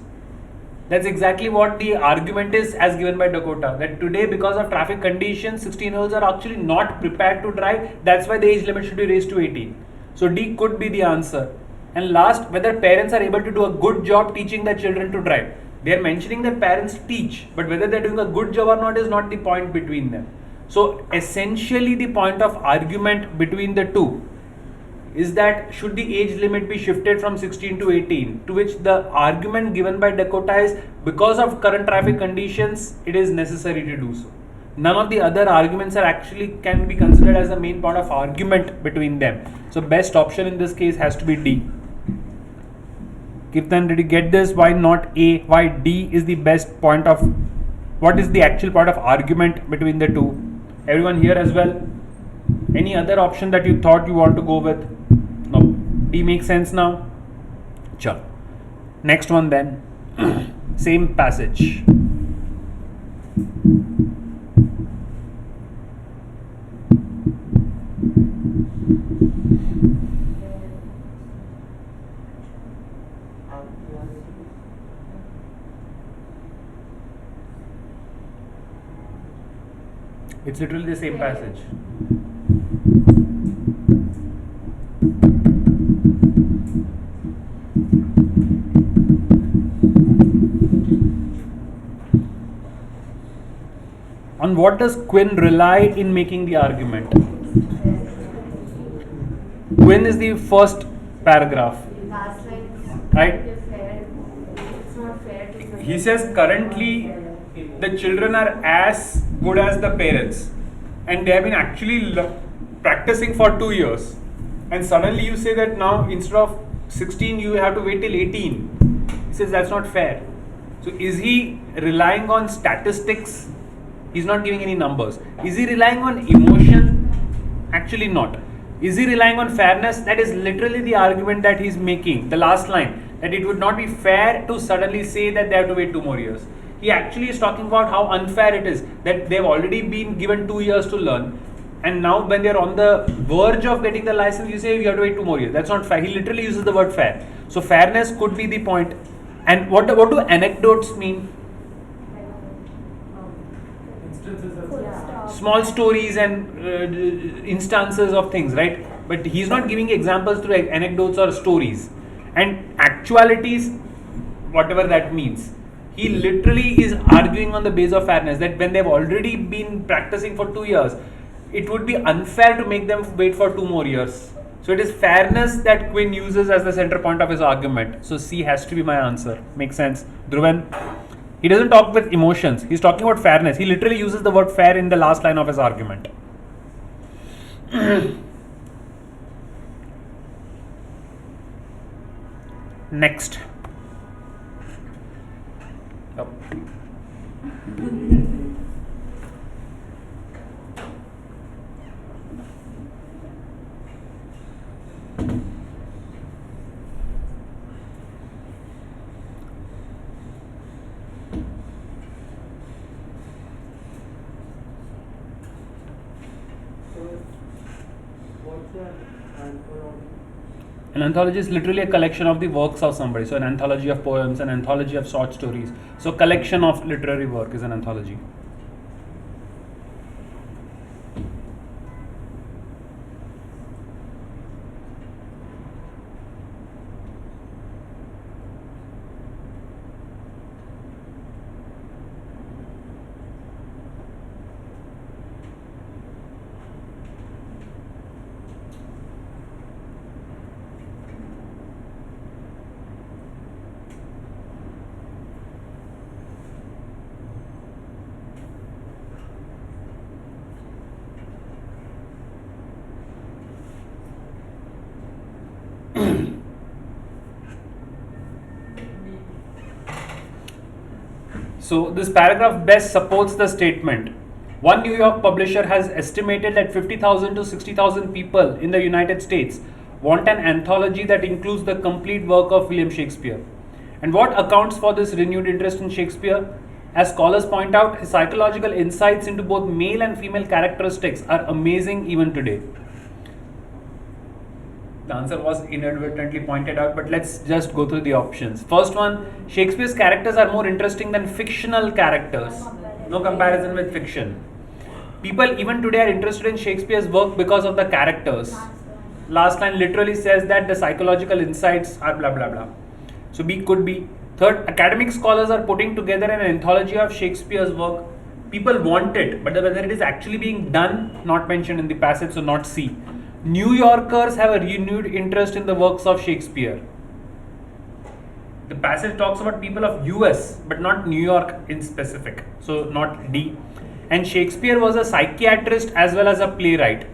That's exactly what the argument is as given by Dakota. That today, because of traffic conditions, 16-year-olds are actually not prepared to drive. That's why the age limit should be raised to 18. So D could be the answer. And last, whether parents are able to do a good job teaching their children to drive. They are mentioning that parents teach, but whether they're doing a good job or not is not the point between them. So essentially the point of argument between the two is that should the age limit be shifted from 16 to 18, to which the argument given by Dakota is because of current traffic conditions, it is necessary to do so. None of the other arguments are actually can be considered as the main point of argument between them. So best option in this case has to be D. Kirtan, did you get this? Why not A? Why D is the best point of, what is the actual point of argument between the two? Everyone here as well? Any other option that you thought you want to go with? No. D makes sense now? Sure. Next one then. Same passage. It's literally the same passage. On what does Quinn rely in making the argument? Quinn is the first paragraph. last line Right. is fair. It's not fair to. He says currently the children are as good as the parents, and they have been actually practicing for 2 years, and suddenly you say that now instead of 16 you have to wait till 18. He says that's not fair. So is he relying on statistics? He's not giving any numbers. Is he relying on emotion? Actually not. Is he relying on fairness? That is literally the argument that he's making. The last line, that it would not be fair to suddenly say that they have to wait 2 more years. He actually is talking about how unfair it is that they've already been given 2 years to learn, and now when they're on the verge of getting the license, you say you have to wait 2 more years. That's not fair. He literally uses the word fair. So fairness could be the point. And what do anecdotes mean? Instances as well. Small stories and instances of things, right? But he's not giving examples through anecdotes or stories and actualities, whatever that means. He literally is arguing on the basis of fairness, that when they've already been practicing for 2 years, it would be unfair to make them wait for 2 more years. So it is fairness that Quinn uses as the center point of his argument. So C has to be my answer. Makes sense? Dhruvan? He doesn't talk with emotions. He's talking about fairness. He literally uses the word fair in the last line of his argument. Next. Yep. What's an anthology? An anthology is literally a collection of the works of somebody. So an anthology of poems, an anthology of short stories. So collection of literary work is an anthology. So this paragraph best supports the statement. One New York publisher has estimated that 50,000 to 60,000 people in the United States want an anthology that includes the complete work of William Shakespeare. And what accounts for this renewed interest in Shakespeare? As scholars point out, his psychological insights into both male and female characteristics are amazing even today. The answer was inadvertently pointed out, but let's just go through the options. First one, Shakespeare's characters are more interesting than fictional characters. No comparison with fiction. People even today are interested in Shakespeare's work because of the characters. Last line literally says that the psychological insights are blah blah blah. So B could be. Third, academic scholars are putting together an anthology of Shakespeare's work. People want it, but whether it is actually being done, not mentioned in the passage, so not C. New Yorkers have a renewed interest in the works of Shakespeare. The passage talks about people of US, but not New York in specific, so not D. And Shakespeare was a psychiatrist as well as a playwright.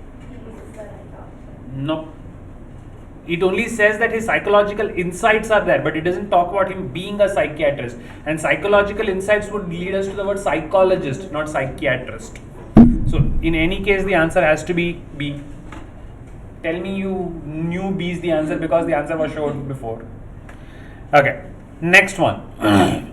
No. It only says that his psychological insights are there, but it doesn't talk about him being a psychiatrist. And psychological insights would lead us to the word psychologist, not psychiatrist. So in any case, the answer has to be B. Tell me you knew B is the answer because the answer was shown before. Okay, next one.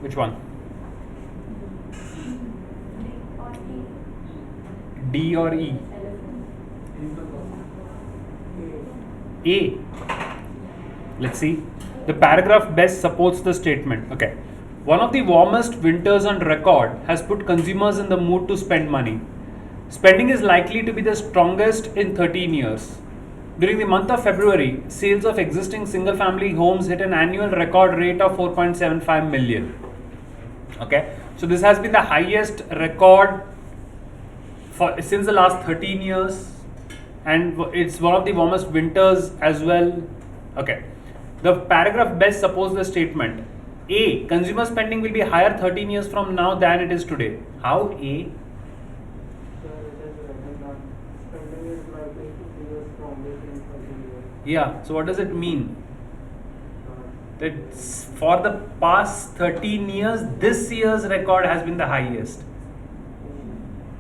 Which one? D or E? A. Let's see. The paragraph best supports the statement. Okay. One of the warmest winters on record has put consumers in the mood to spend money. Spending is likely to be the strongest in 13 years. During the month of February, sales of existing single family homes hit an annual record rate of 4.75 million. Okay. So this has been the highest record since the last 13 years, and it's one of the warmest winters as well. Okay. The paragraph best supports the statement. A. Consumer spending will be higher 13 years from now than it is today. How? A. Spending is likely to be the strongest in 13 years. Yeah. So what does it mean? That for the past 13 years, this year's record has been the highest.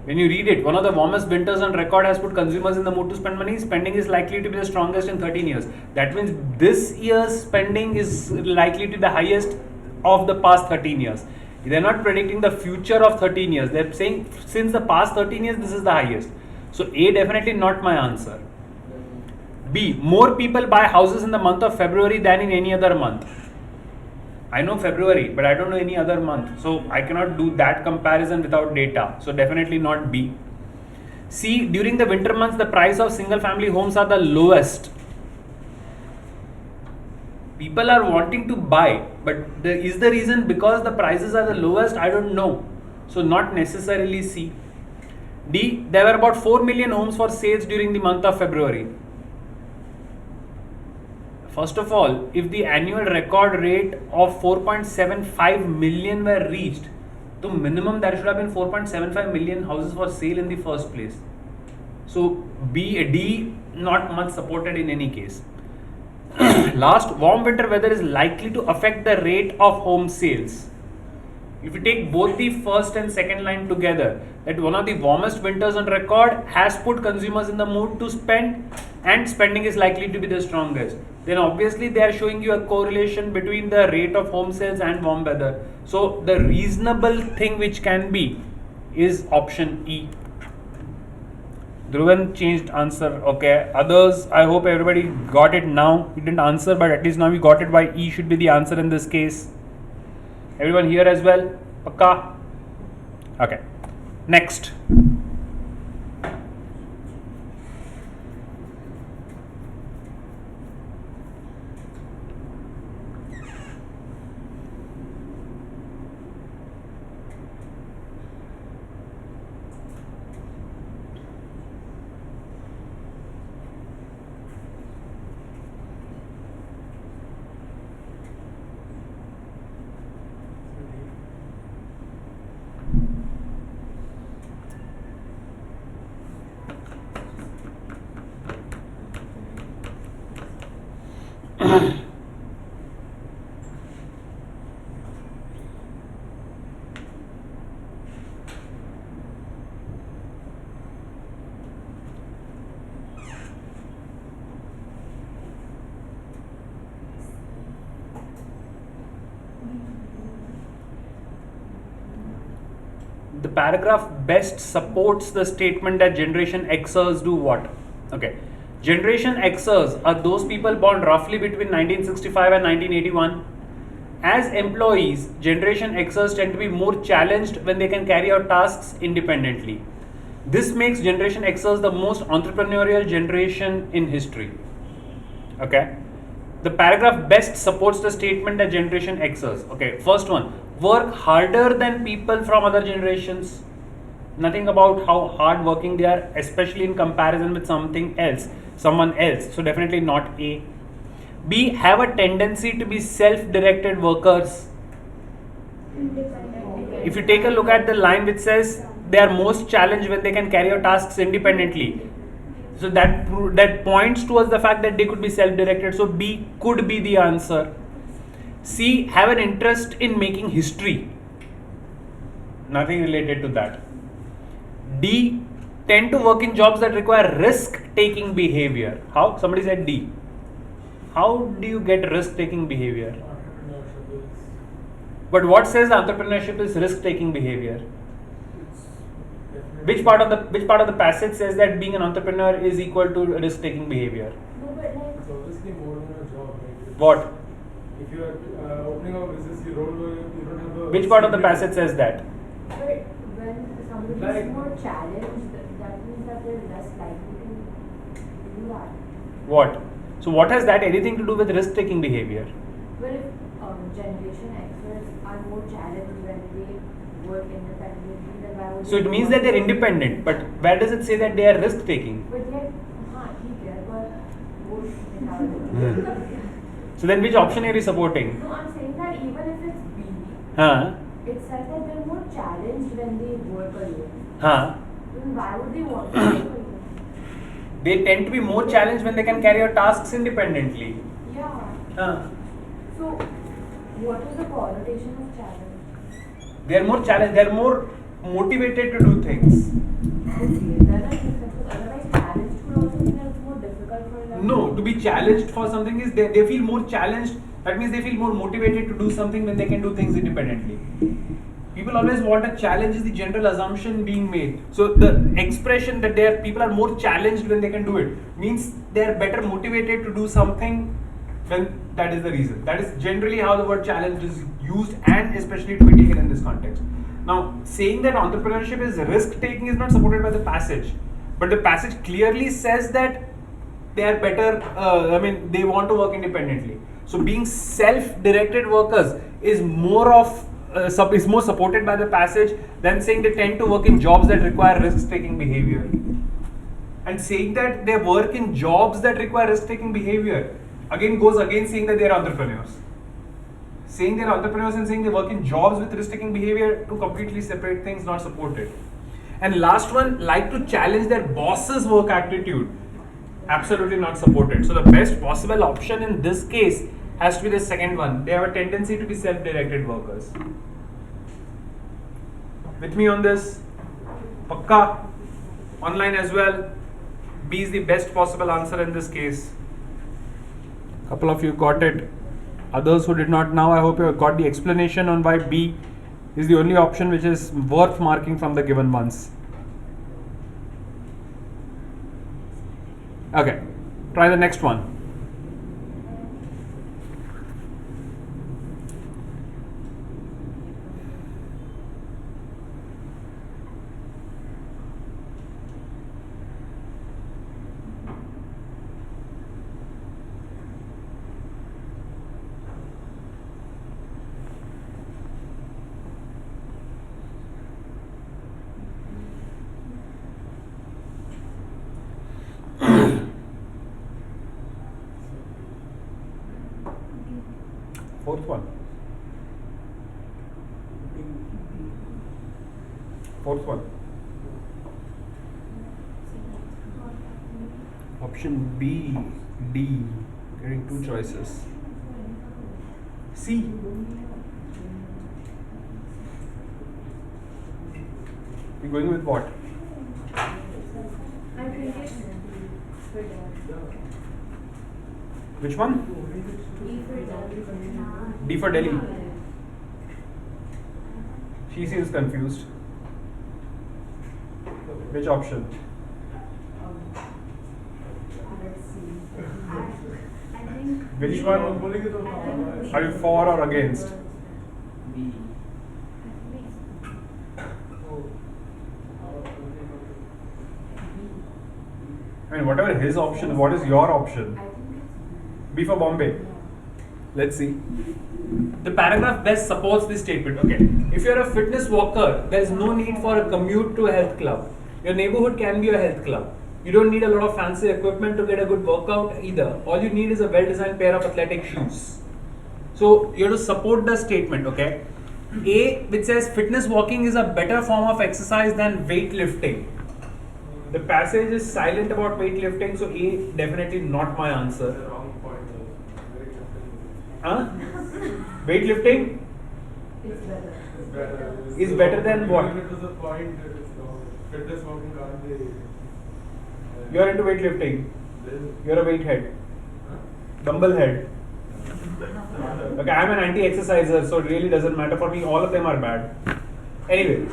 When you read it, one of the warmest winters on record has put consumers in the mood to spend money. Spending is likely to be the strongest in 13 years. That means this year's spending is likely to be the highest of the past 13 years. They're not predicting the future of 13 years. They're saying since the past 13 years, this is the highest. So A, definitely not my answer. B, more people buy houses in the month of February than in any other month. I know February, but I don't know any other month. So I cannot do that comparison without data. So definitely not B. C, during the winter months, the price of single family homes are the lowest. People are wanting to buy, but is the reason because the prices are the lowest? I don't know. So not necessarily C. D, there were about 4 million homes for sales during the month of February. First of all, if the annual record rate of 4.75 million were reached, the minimum there should have been 4.75 million houses for sale in the first place. So D, not much supported in any case. Last, warm winter weather is likely to affect the rate of home sales. If you take both the first and second line together, that one of the warmest winters on record has put consumers in the mood to spend, and spending is likely to be the strongest. Then obviously they are showing you a correlation between the rate of home sales and warm weather. So the reasonable thing which can be is option E. Dhruvan changed answer. Okay. Others, I hope everybody got it now. He didn't answer, but at least now we got it why E should be the answer in this case. Everyone here as well? Pakka? Okay. Next. The paragraph best supports the statement that Generation Xers do what? Okay. Generation Xers are those people born roughly between 1965 and 1981. As employees, Generation Xers tend to be more challenged when they can carry out tasks independently. This makes Generation Xers the most entrepreneurial generation in history. Okay. The paragraph best supports the statement that generation Xers. Okay, first one, work harder than people from other generations. Nothing about how hard working they are, especially in comparison with someone else. So definitely not A. B, have a tendency to be self-directed workers. If you take a look at the line which says they are most challenged when they can carry out tasks independently. So that points towards the fact that they could be self-directed. So B could be the answer. C, have an interest in making history. Nothing related to that. D, tend to work in jobs that require risk-taking behavior. How? Somebody said D. How do you get risk-taking behavior? Entrepreneurship is. But what says entrepreneurship is risk-taking behavior? It's definitely. Which part of the passage says that being an entrepreneur is equal to risk-taking behavior? No, but like, It's obviously more than a job, right? What? If you are opening a business, you don't have a. Which part of the passage says that? but when somebody Like- is more challenged, that means that they're less likely to do that. What? So what has that anything to do with risk-taking behavior? Well, if Generation Xers are more challenged when they work independently, then why would So they it means want that they're to- independent. But where does it say that they are risk-taking? But yet, ठीक है, but वो So then which option are you supporting? No, I'm saying that even if it's B, Huh? it's said that they're more challenged when they work alone. Huh? Then why would they want to work alone? They tend to be more challenged when they can carry out tasks independently. Yeah. Huh? So, what is the connotation of challenge? They are more challenged. They are more motivated to do things. Okay, then I think that because otherwise challenge could also mean that it's more difficult for them. No, to be challenged for something is they feel more challenged. That means they feel more motivated to do something when they can do things independently. People always want a challenge is the general assumption being made. So the expression that people are more challenged when they can do it means they are better motivated to do something when that is the reason. That is generally how the word challenge is used and especially to be taken in this context. Now, saying that entrepreneurship is risk taking is not supported by the passage, but the passage clearly says that they are better, they want to work independently. So being self-directed workers is more supported by the passage than saying they tend to work in jobs that require risk-taking behavior. And saying that they work in jobs that require risk-taking behavior again goes against saying that they are entrepreneurs. Saying they are entrepreneurs and saying they work in jobs with risk-taking behavior, two completely separate things, not supported. And last one, like to challenge their boss's work attitude, absolutely not supported. So the best possible option in this case has to be the second one. They have a tendency to be self-directed workers. With me on this? Pakka? Online as well? B is the best possible answer in this case. Couple of you got it. Others who did not now, I hope you have got the explanation on why B is the only option which is worth marking from the given ones. Okay, try the next one. Fourth one. Fourth one. Option B, D. Getting two choices. C. You're going with what? I think it's for them. Which one? E for them. D for Delhi. She seems confused. Which option? I think Which one? Are you for or against? B. I mean, whatever his option, what is your option? I think it's B for Bombay. Let's see. The paragraph best supports this statement. Okay. If you're a fitness walker, there's no need for a commute to a health club. Your neighborhood can be a health club. You don't need a lot of fancy equipment to get a good workout either. All you need is a well-designed pair of athletic shoes. So you have to support the statement, okay? A, which says fitness walking is a better form of exercise than weightlifting. The passage is silent about weightlifting, so A, definitely not my answer. The wrong point. Weightlifting Huh? Weightlifting It's better. is better. Is better than what? It was a point that it's wrong. Fitness walking can't be. You're into weightlifting. Then, You're a weight head. huh? Dumbbell head. Okay, I'm an anti-exerciser, so it really doesn't matter for me. All of them are bad. Anyway.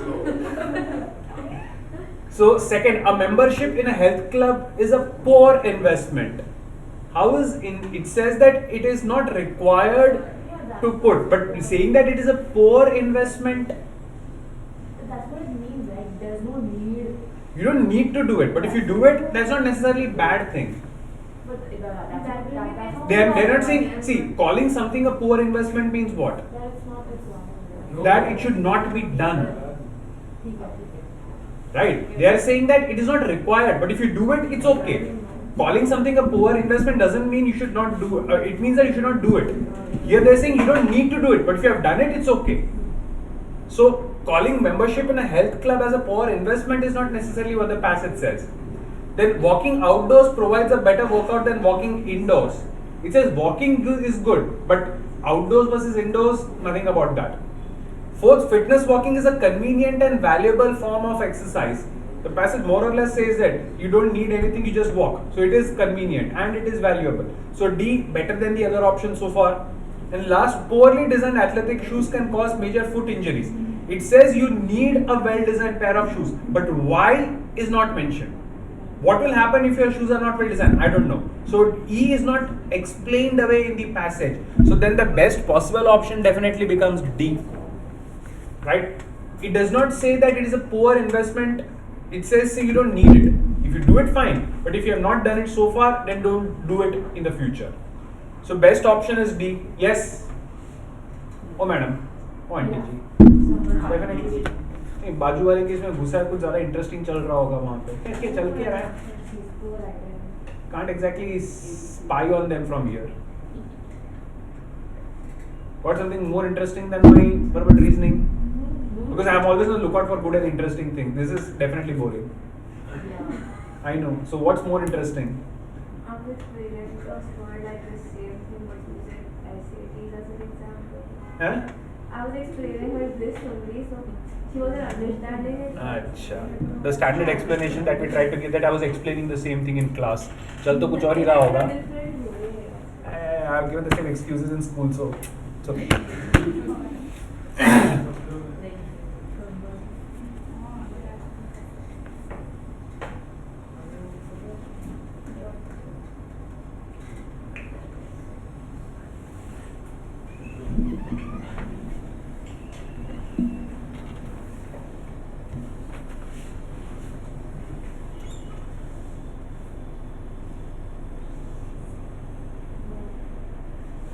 So second, a membership in a health club is a poor investment. How is it says that it is not required to put, but saying that it is a poor investment, That's what it means, right? There's no need. you don't need to do it. But if you do it, that's not necessarily a bad thing. But That will be that's They're not saying, see, calling something a poor investment means what? That's not it's wrong. No. That it should not be done. ठीक है. Right? They are saying that it is not required, but if you do it, it's okay. Calling something a poor investment doesn't mean you should not do it. It means that you should not do it. Here they're saying you don't need to do it, but if you have done it, it's okay. So calling membership in a health club as a poor investment is not necessarily what the passage says. Then walking outdoors provides a better workout than walking indoors. It says walking is good, but outdoors versus indoors, nothing about that. Fourth, fitness walking is a convenient and valuable form of exercise. The passage more or less says that you don't need anything, you just walk. So it is convenient and it is valuable. So D, better than the other options so far. And last, poorly designed athletic shoes can cause major foot injuries. It says you need a well-designed pair of shoes, but why is not mentioned. What will happen if your shoes are not well designed? I don't know. So E is not explained away in the passage. So then the best possible option definitely becomes D. Right? It does not say that it is a poor investment. It says you don't need it. If you do it, fine. But if you have not done it so far, then don't do it in the future. So best option is D. Yes? Oh madam. Oh auntie ji. Definitely. नहीं, बाजू वाले case में घुसा है, कुछ ज़्यादा interesting चल रहा होगा वहाँ पे. क्या चल क्या रहा है? Can't exactly spy on them from here. Got something more interesting than my verbal reasoning? Because I am always on the lookout for good and interesting things. This is definitely boring. I know. So what's more interesting? I was explaining to a student like the same thing but using SATs as an example. Huh? I was explaining her this only, so she wasn't understanding it. अच्छा. The standard explanation that we tried to give, that I was explaining the same thing in class. चल तो कुछ और ही रहा होगा. Different way. I have given the same excuses in school, so it's okay.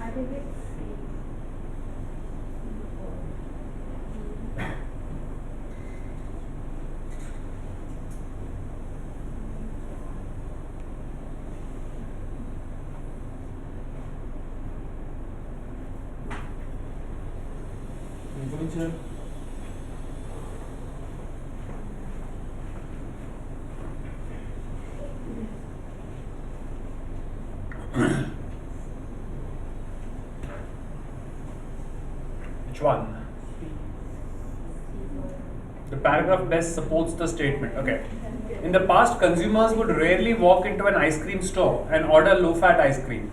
I think it's Which one? The paragraph best supports the statement. Okay. In the past, consumers would rarely walk into an ice cream store and order low-fat ice cream.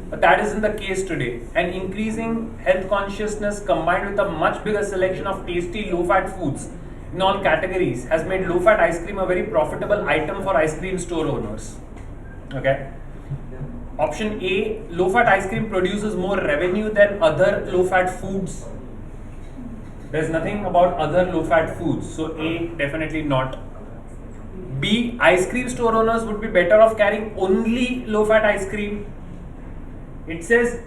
But that isn't the case today. An increasing health consciousness combined with a much bigger selection of tasty low-fat foods in all categories has made low-fat ice cream a very profitable item for ice cream store owners. Okay. Option A, low-fat ice cream produces more revenue than other low-fat foods. There's nothing about other low-fat foods, so A, definitely not. B, ice cream store owners would be better off carrying only low-fat ice cream. It says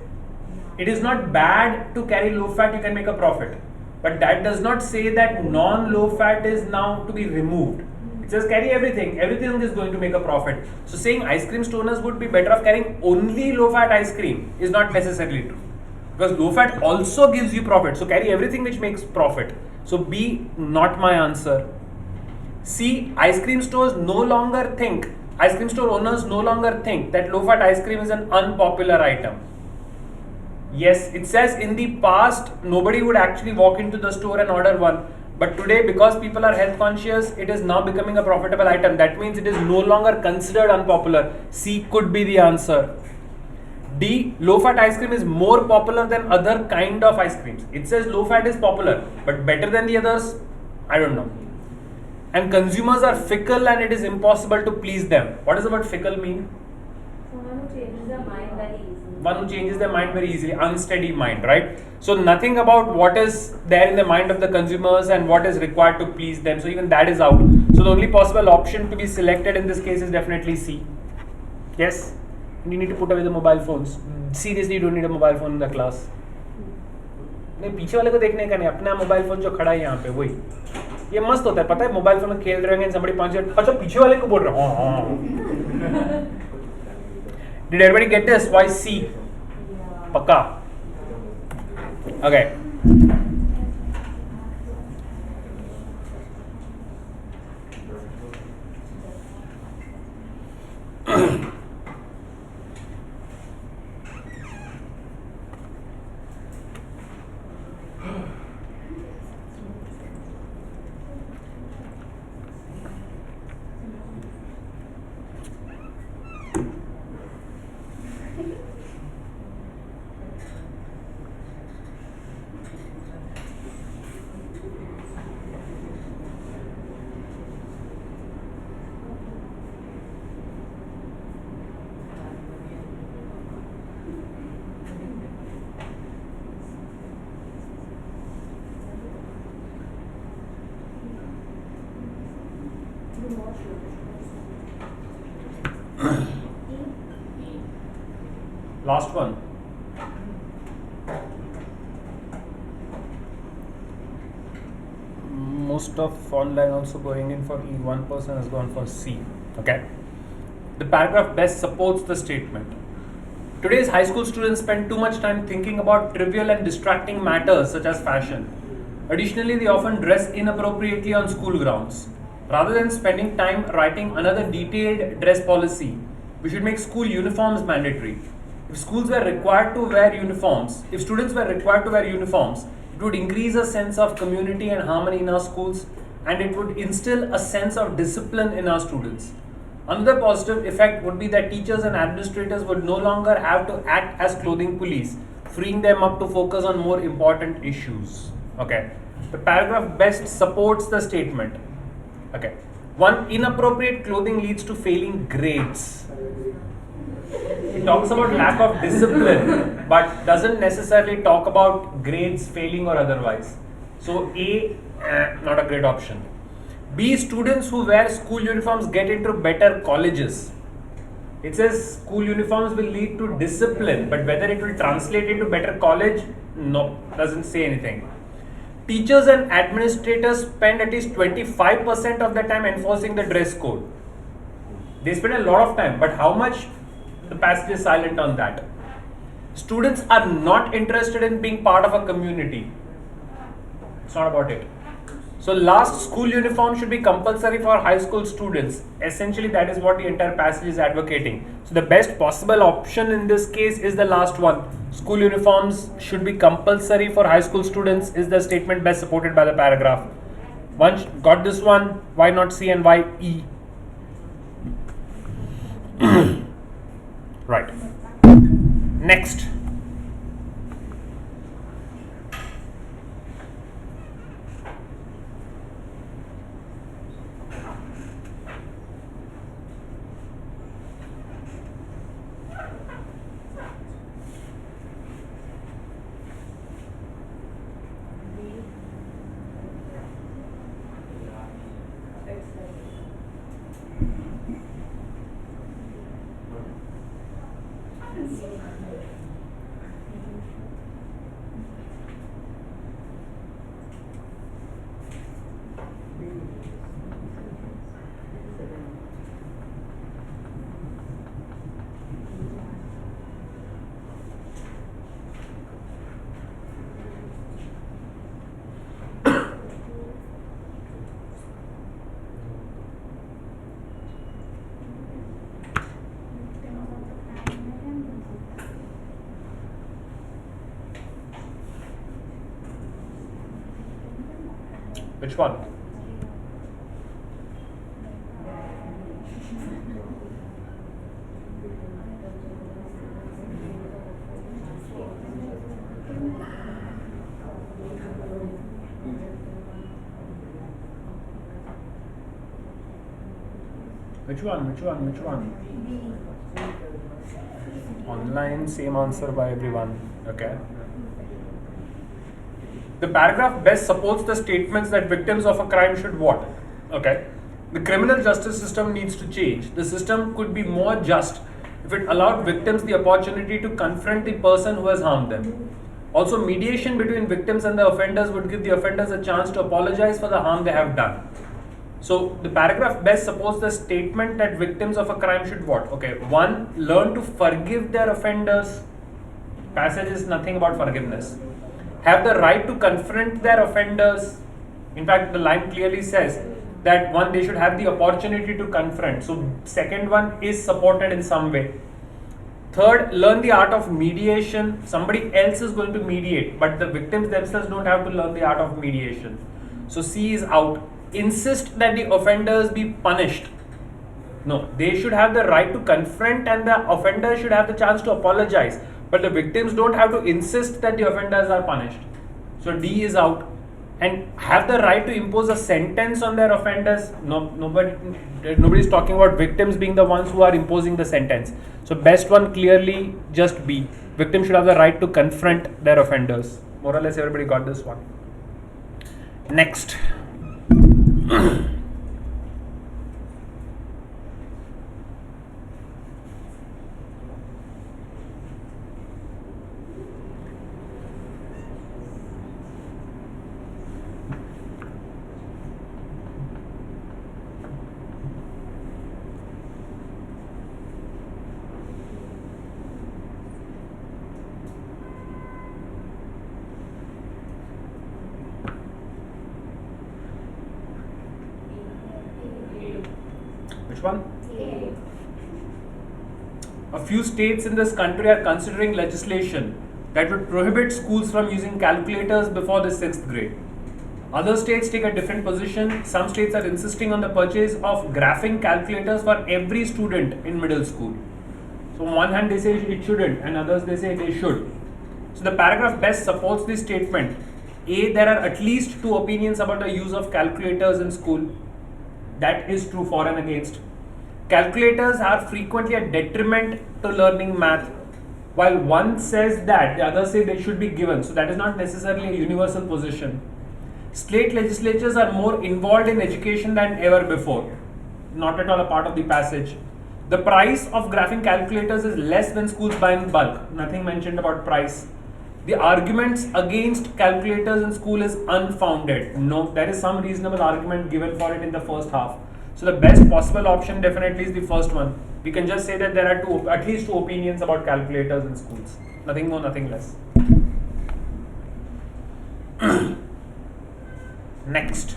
it is not bad to carry low fat, you can make a profit. But that does not say that non-low fat is now to be removed. It says carry everything is going to make a profit. So saying ice cream stoners would be better off carrying only low fat ice cream is not necessarily true. Because low fat also gives you profit. So carry everything which makes profit. So B, not my answer. C, ice cream store owners no longer think that low fat ice cream is an unpopular item. Yes, it says in the past nobody would actually walk into the store and order one. But today, because people are health conscious, it is now becoming a profitable item. That means it is no longer considered unpopular. C could be the answer. D, low fat ice cream is more popular than other kind of ice creams. It says low fat is popular, but better than the others, I don't know. And consumers are fickle and it is impossible to please them. What does the word fickle mean? Someone who changes their mind very easily. One who changes their mind very easily, unsteady mind, right? So nothing about what is there in the mind of the consumers and what is required to please them. So even that is out. So the only possible option to be selected in this case is definitely C. Yes? You need to put away the mobile phones. Seriously, you don't need a mobile phone in the class. नहीं, पीछे वाले को देखने का नहीं, अपना mobile phone जो खड़ा है यहाँ पे वही ये मस्त होता है, पता है मोबाइल फोन में खेल रहे होंगे somebody punch it, अच्छा पीछे वाले को बोल रहे हो हाँ Did everybody get this? Why C? पक्का? Okay. Last one. Most of online also going in for E. One person has gone for C. Okay. The paragraph best supports the statement. Today's high school students spend too much time thinking about trivial and distracting matters such as fashion. Additionally, they often dress inappropriately on school grounds. Rather than spending time writing another detailed dress policy, we should make school uniforms mandatory. If schools were required to wear uniforms, if students were required to wear uniforms, it would increase a sense of community and harmony in our schools, and it would instill a sense of discipline in our students. Another positive effect would be that teachers and administrators would no longer have to act as clothing police, freeing them up to focus on more important issues. Okay. The paragraph best supports the statement. Okay. 1. Inappropriate clothing leads to failing grades. It talks about lack of discipline, but doesn't necessarily talk about grades failing or otherwise. So A, not a great option. B, students who wear school uniforms get into better colleges. It says school uniforms will lead to discipline, but whether it will translate into better college, no, doesn't say anything. Teachers and administrators spend at least 25% of the time enforcing the dress code. They spend a lot of time, but how much? The passage is silent on that. Students are not interested in being part of a community. It's not about it. So last, school uniform should be compulsory for high school students. Essentially, that is what the entire passage is advocating. So the best possible option in this case is the last one. School uniforms should be compulsory for high school students is the statement best supported by the paragraph. Once got this one, why not C and why E? Right. Next. Which one? Which one? Online, same answer by everyone. Okay. The paragraph best supports the statements that victims of a crime should what? Okay. The criminal justice system needs to change. The system could be more just if it allowed victims the opportunity to confront the person who has harmed them. Also, mediation between victims and the offenders would give the offenders a chance to apologize for the harm they have done. So the paragraph best supports the statement that victims of a crime should what? Okay, 1. Learn to forgive their offenders. Passage is nothing about forgiveness. Have the right to confront their offenders. In fact, the line clearly says that 1, they should have the opportunity to confront. So second one is supported in some way. 3rd, learn the art of mediation. Somebody else is going to mediate, but the victims themselves don't have to learn the art of mediation. So C is out. Insist that the offenders be punished. No, they should have the right to confront and the offenders should have the chance to apologize. But the victims don't have to insist that the offenders are punished. So D is out. And have the right to impose a sentence on their offenders. No, nobody is talking about victims being the ones who are imposing the sentence. So best one clearly just B. Victims should have the right to confront their offenders. More or less everybody got this one. Next. Which one? A few states in this country are considering legislation that would prohibit schools from using calculators before the 6th grade. Other states take a different position. Some states are insisting on the purchase of graphing calculators for every student in middle school. So on one hand they say it shouldn't, and others they say they should. So the paragraph best supports this statement. A, there are at least 2 opinions about the use of calculators in school. That is true for and against. Calculators are frequently a detriment to learning math. While one says that, the other say they should be given. So that is not necessarily a universal position. State legislatures are more involved in education than ever before. Not at all a part of the passage. The price of graphing calculators is less when schools buy in bulk. Nothing mentioned about price. The arguments against calculators in school is unfounded. No, there is some reasonable argument given for it in the first half. So the best possible option definitely is the first one. We can just say that there are at least 2 opinions about calculators in schools. Nothing more, nothing less. Next.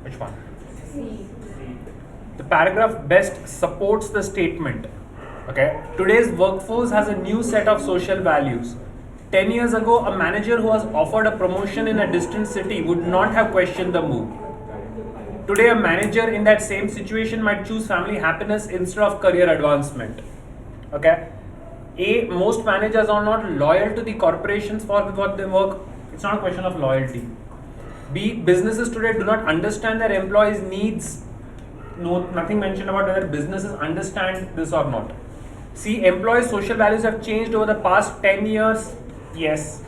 Which one? C. The paragraph best supports the statement. Okay. Today's workforce has a new set of social values. 10 years ago, a manager who was offered a promotion in a distant city would not have questioned the move. Today, a manager in that same situation might choose family happiness instead of career advancement. Okay. A, most managers are not loyal to the corporations for what they work. It's not a question of loyalty. B, businesses today do not understand their employees' needs. No, nothing mentioned about whether businesses understand this or not. C, employees' social values have changed over the past 10 years. Yes.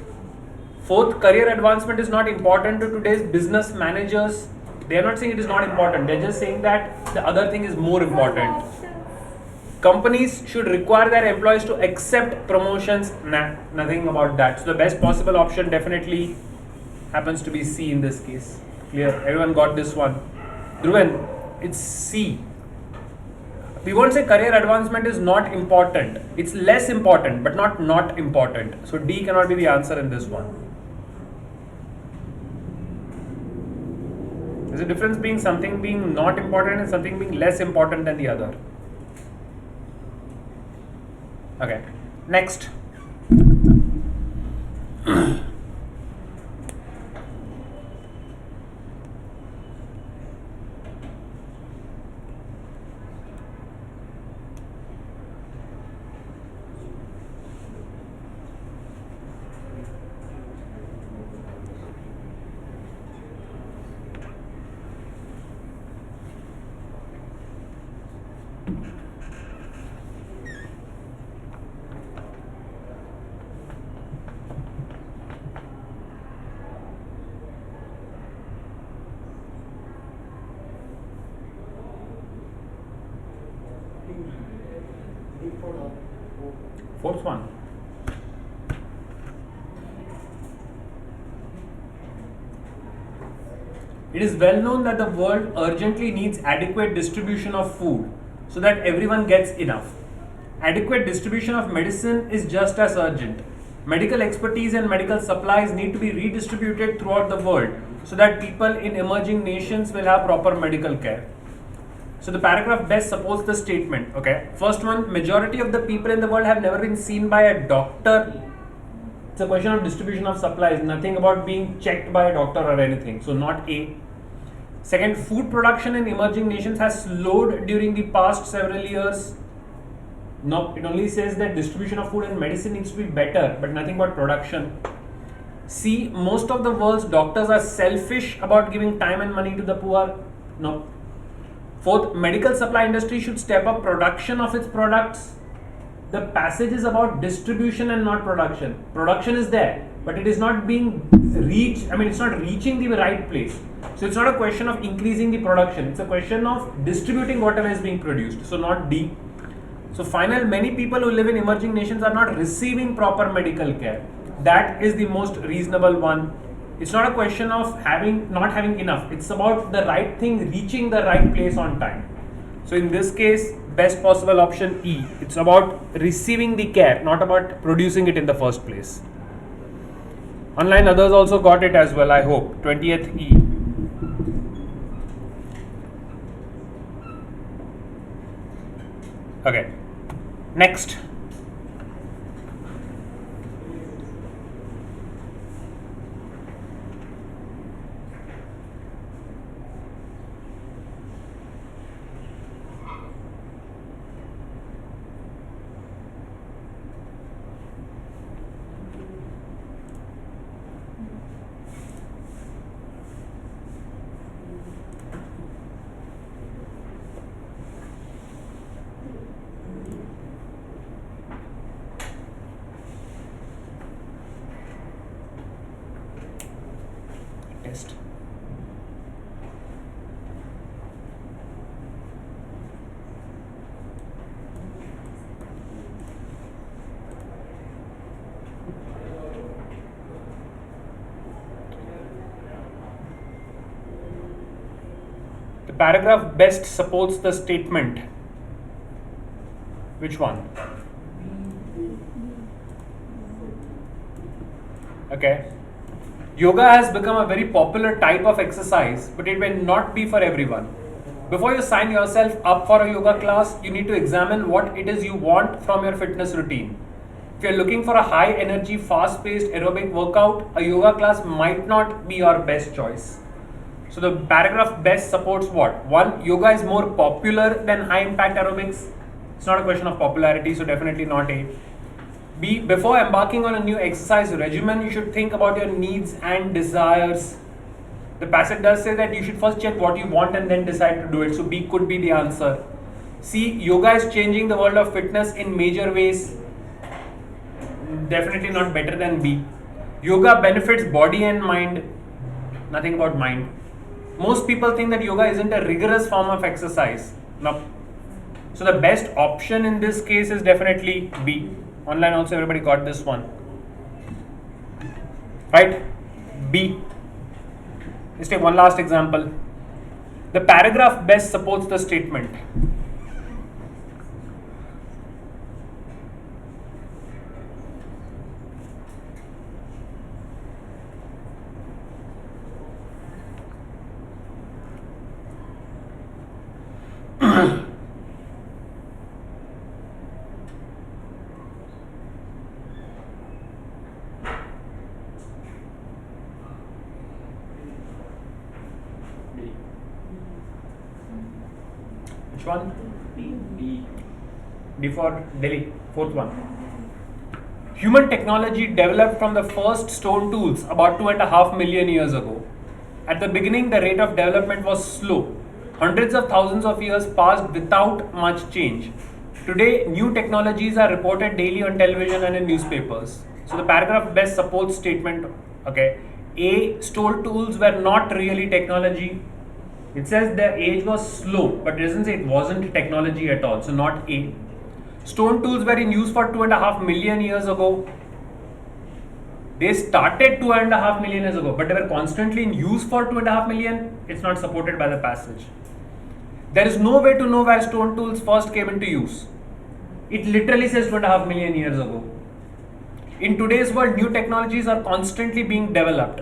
4th, career advancement is not important to today's business managers. They are not saying it is not important. They're just saying that the other thing is more important. Companies should require their employees to accept promotions. Nothing about that. So the best possible option definitely happens to be C in this case. Clear? Everyone got this one? Dhruvan, it's C. We won't say career advancement is not important. It's less important, but not important. So D cannot be the answer in this one. There's a difference being something being not important and something being less important than the other. Okay, next. Fourth one. It is well known that the world urgently needs adequate distribution of food so that everyone gets enough. Adequate distribution of medicine is just as urgent. Medical expertise and medical supplies need to be redistributed throughout the world so that people in emerging nations will have proper medical care. So the paragraph best supports the statement. Okay. First one, majority of the people in the world have never been seen by a doctor. It's a question of distribution of supplies, nothing about being checked by a doctor or anything. So not A. Second, food production in emerging nations has slowed during the past several years. No, it only says that distribution of food and medicine needs to be better, but nothing about production. C, most of the world's doctors are selfish about giving time and money to the poor. No. Fourth, medical supply industry should step up production of its products. The passage is about distribution and not production. Production is there, but it is not being reached. It's not reaching the right place. So it's not a question of increasing the production. It's a question of distributing whatever is being produced. So not D. So final, many people who live in emerging nations are not receiving proper medical care. That is the most reasonable one. It's not a question of not having enough. It's about the right thing reaching the right place on time. So in this case, best possible option E. It's about receiving the care, not about producing it in the first place. Online others also got it as well, I hope. 20th E. Okay. Next. Test. The paragraph best supports the statement. Which one? Okay. Yoga has become a very popular type of exercise, but it may not be for everyone. Before you sign yourself up for a yoga class, you need to examine what it is you want from your fitness routine. If you're looking for a high energy, fast paced aerobic workout, a yoga class might not be your best choice. So the paragraph best supports what? One, yoga is more popular than high impact aerobics. It's not a question of popularity, so definitely not A. B, before embarking on a new exercise regimen, you should think about your needs and desires. The passage does say that you should first check what you want and then decide to do it. So B could be the answer. C, yoga is changing the world of fitness in major ways. Definitely not better than B. Yoga benefits body and mind. Nothing about mind. Most people think that yoga isn't a rigorous form of exercise. No. So the best option in this case is definitely B. Online also everybody got this one. Right? B. Let's take one last example. The paragraph best supports the statement. Which one? D for Delhi. Fourth one. Human technology developed from the first stone tools about 2.5 million years ago. At the beginning, the rate of development was slow. Hundreds of thousands of years passed without much change. Today, new technologies are reported daily on television and in newspapers. So the paragraph best supports statement. Okay. A, stone tools were not really technology. It says the age was slow, but it doesn't say it wasn't technology at all. So not A. Stone tools were in use for 2.5 million years ago. They started 2.5 million years ago, but they were constantly in use for 2.5 million. It's not supported by the passage. There is no way to know where stone tools first came into use. It literally says 2.5 million years ago. In today's world, new technologies are constantly being developed.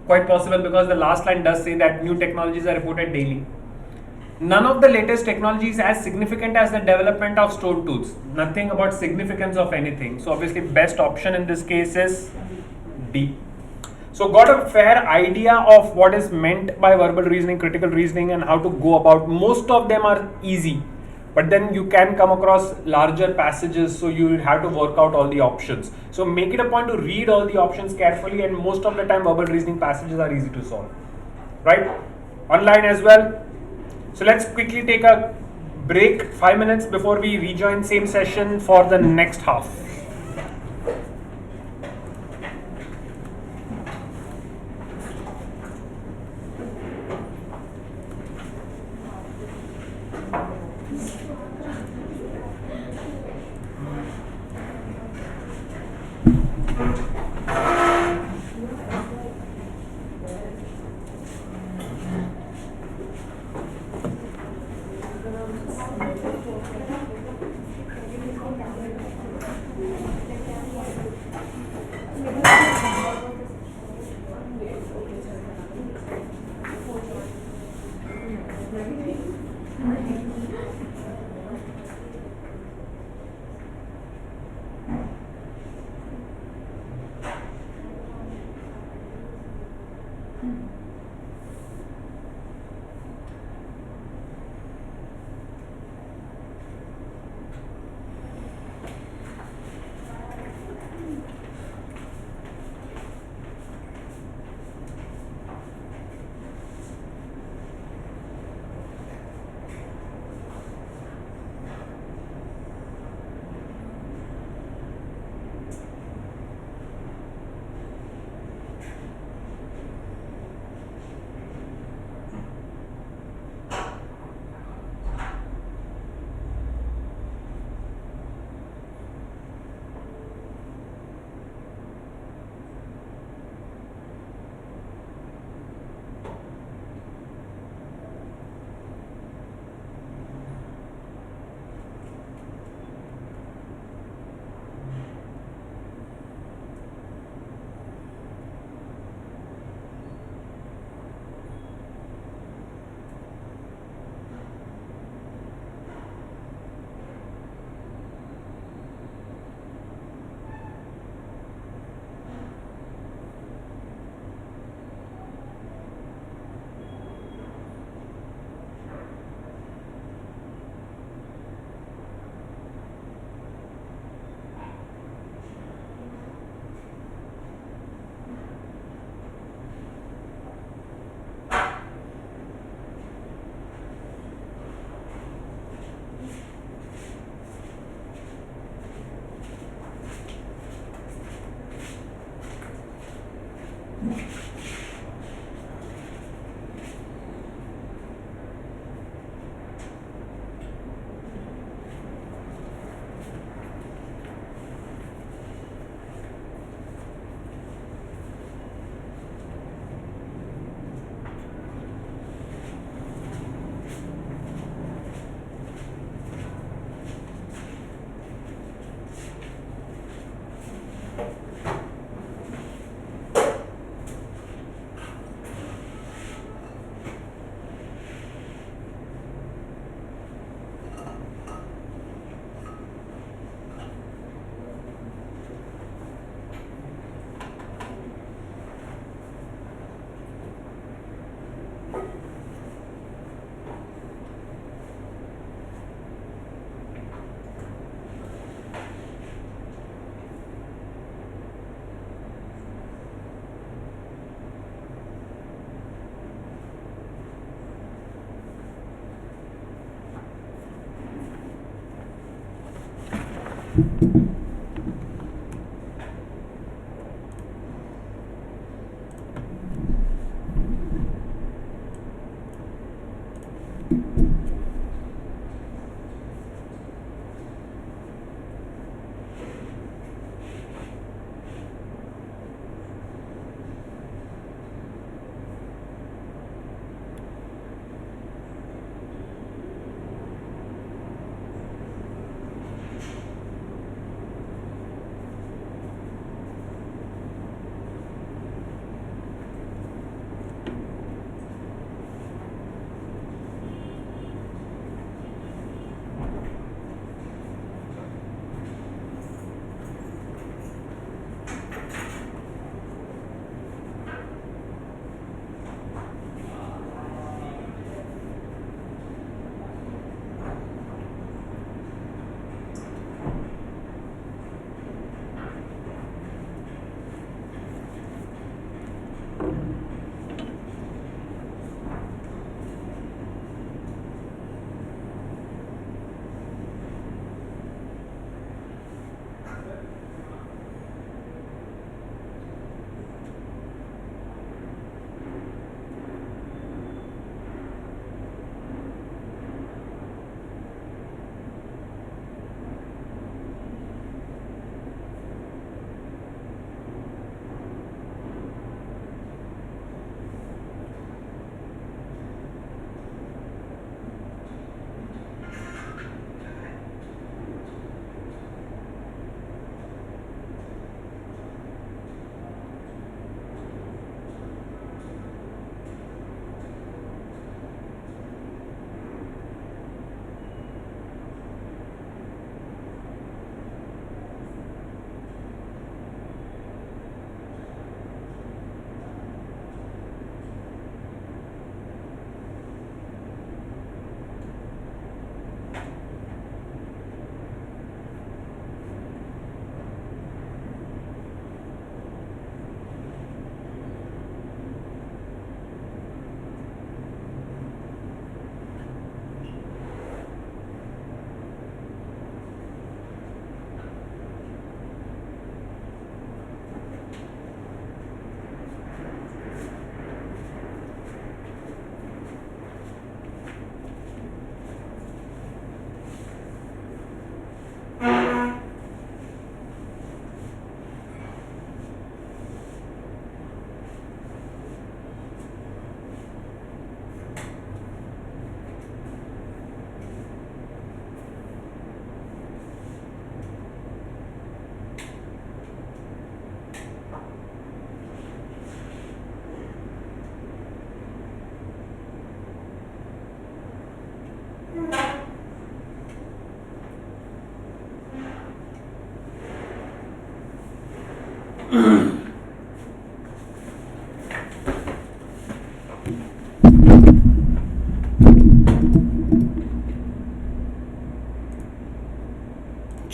Quite possible because the last line does say that new technologies are reported daily. None of the latest technology is as significant as the development of stone tools. Nothing about significance of anything. So obviously best option in this case is D. So got a fair idea of what is meant by verbal reasoning, critical reasoning, and how to go about. Most of them are easy, but then you can come across larger passages, so you have to work out all the options. So make it a point to read all the options carefully, and most of the time verbal reasoning passages are easy to solve. Right? Online as well. So let's quickly take a break, 5 minutes before we rejoin same session for the next half.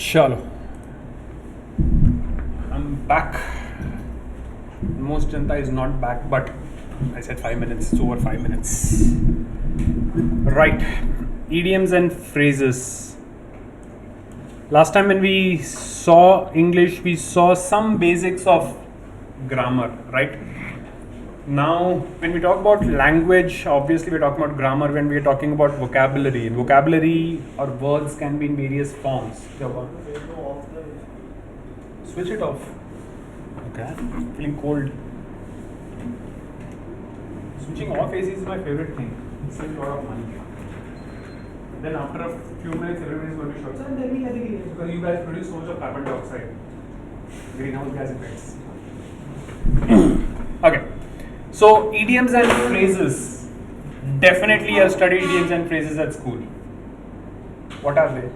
Chalo. I'm back. Most Janta is not back, but I said 5 minutes, it's over 5 minutes. Right. Idioms and phrases. Last time when we saw English, we saw some basics of grammar, right? Now, when we talk about language, obviously we're talking about grammar when we're talking about vocabulary. And vocabulary or words can be in various forms. Switch it off. Okay. Feeling cold. Switching off AC is my favorite thing. It saves a lot of money. Then after a few minutes, everybody's going to shut. Because you guys produce so much of carbon dioxide, greenhouse gas effects. Okay. So idioms and phrases. Definitely, I've studied idioms and phrases at school. What are they?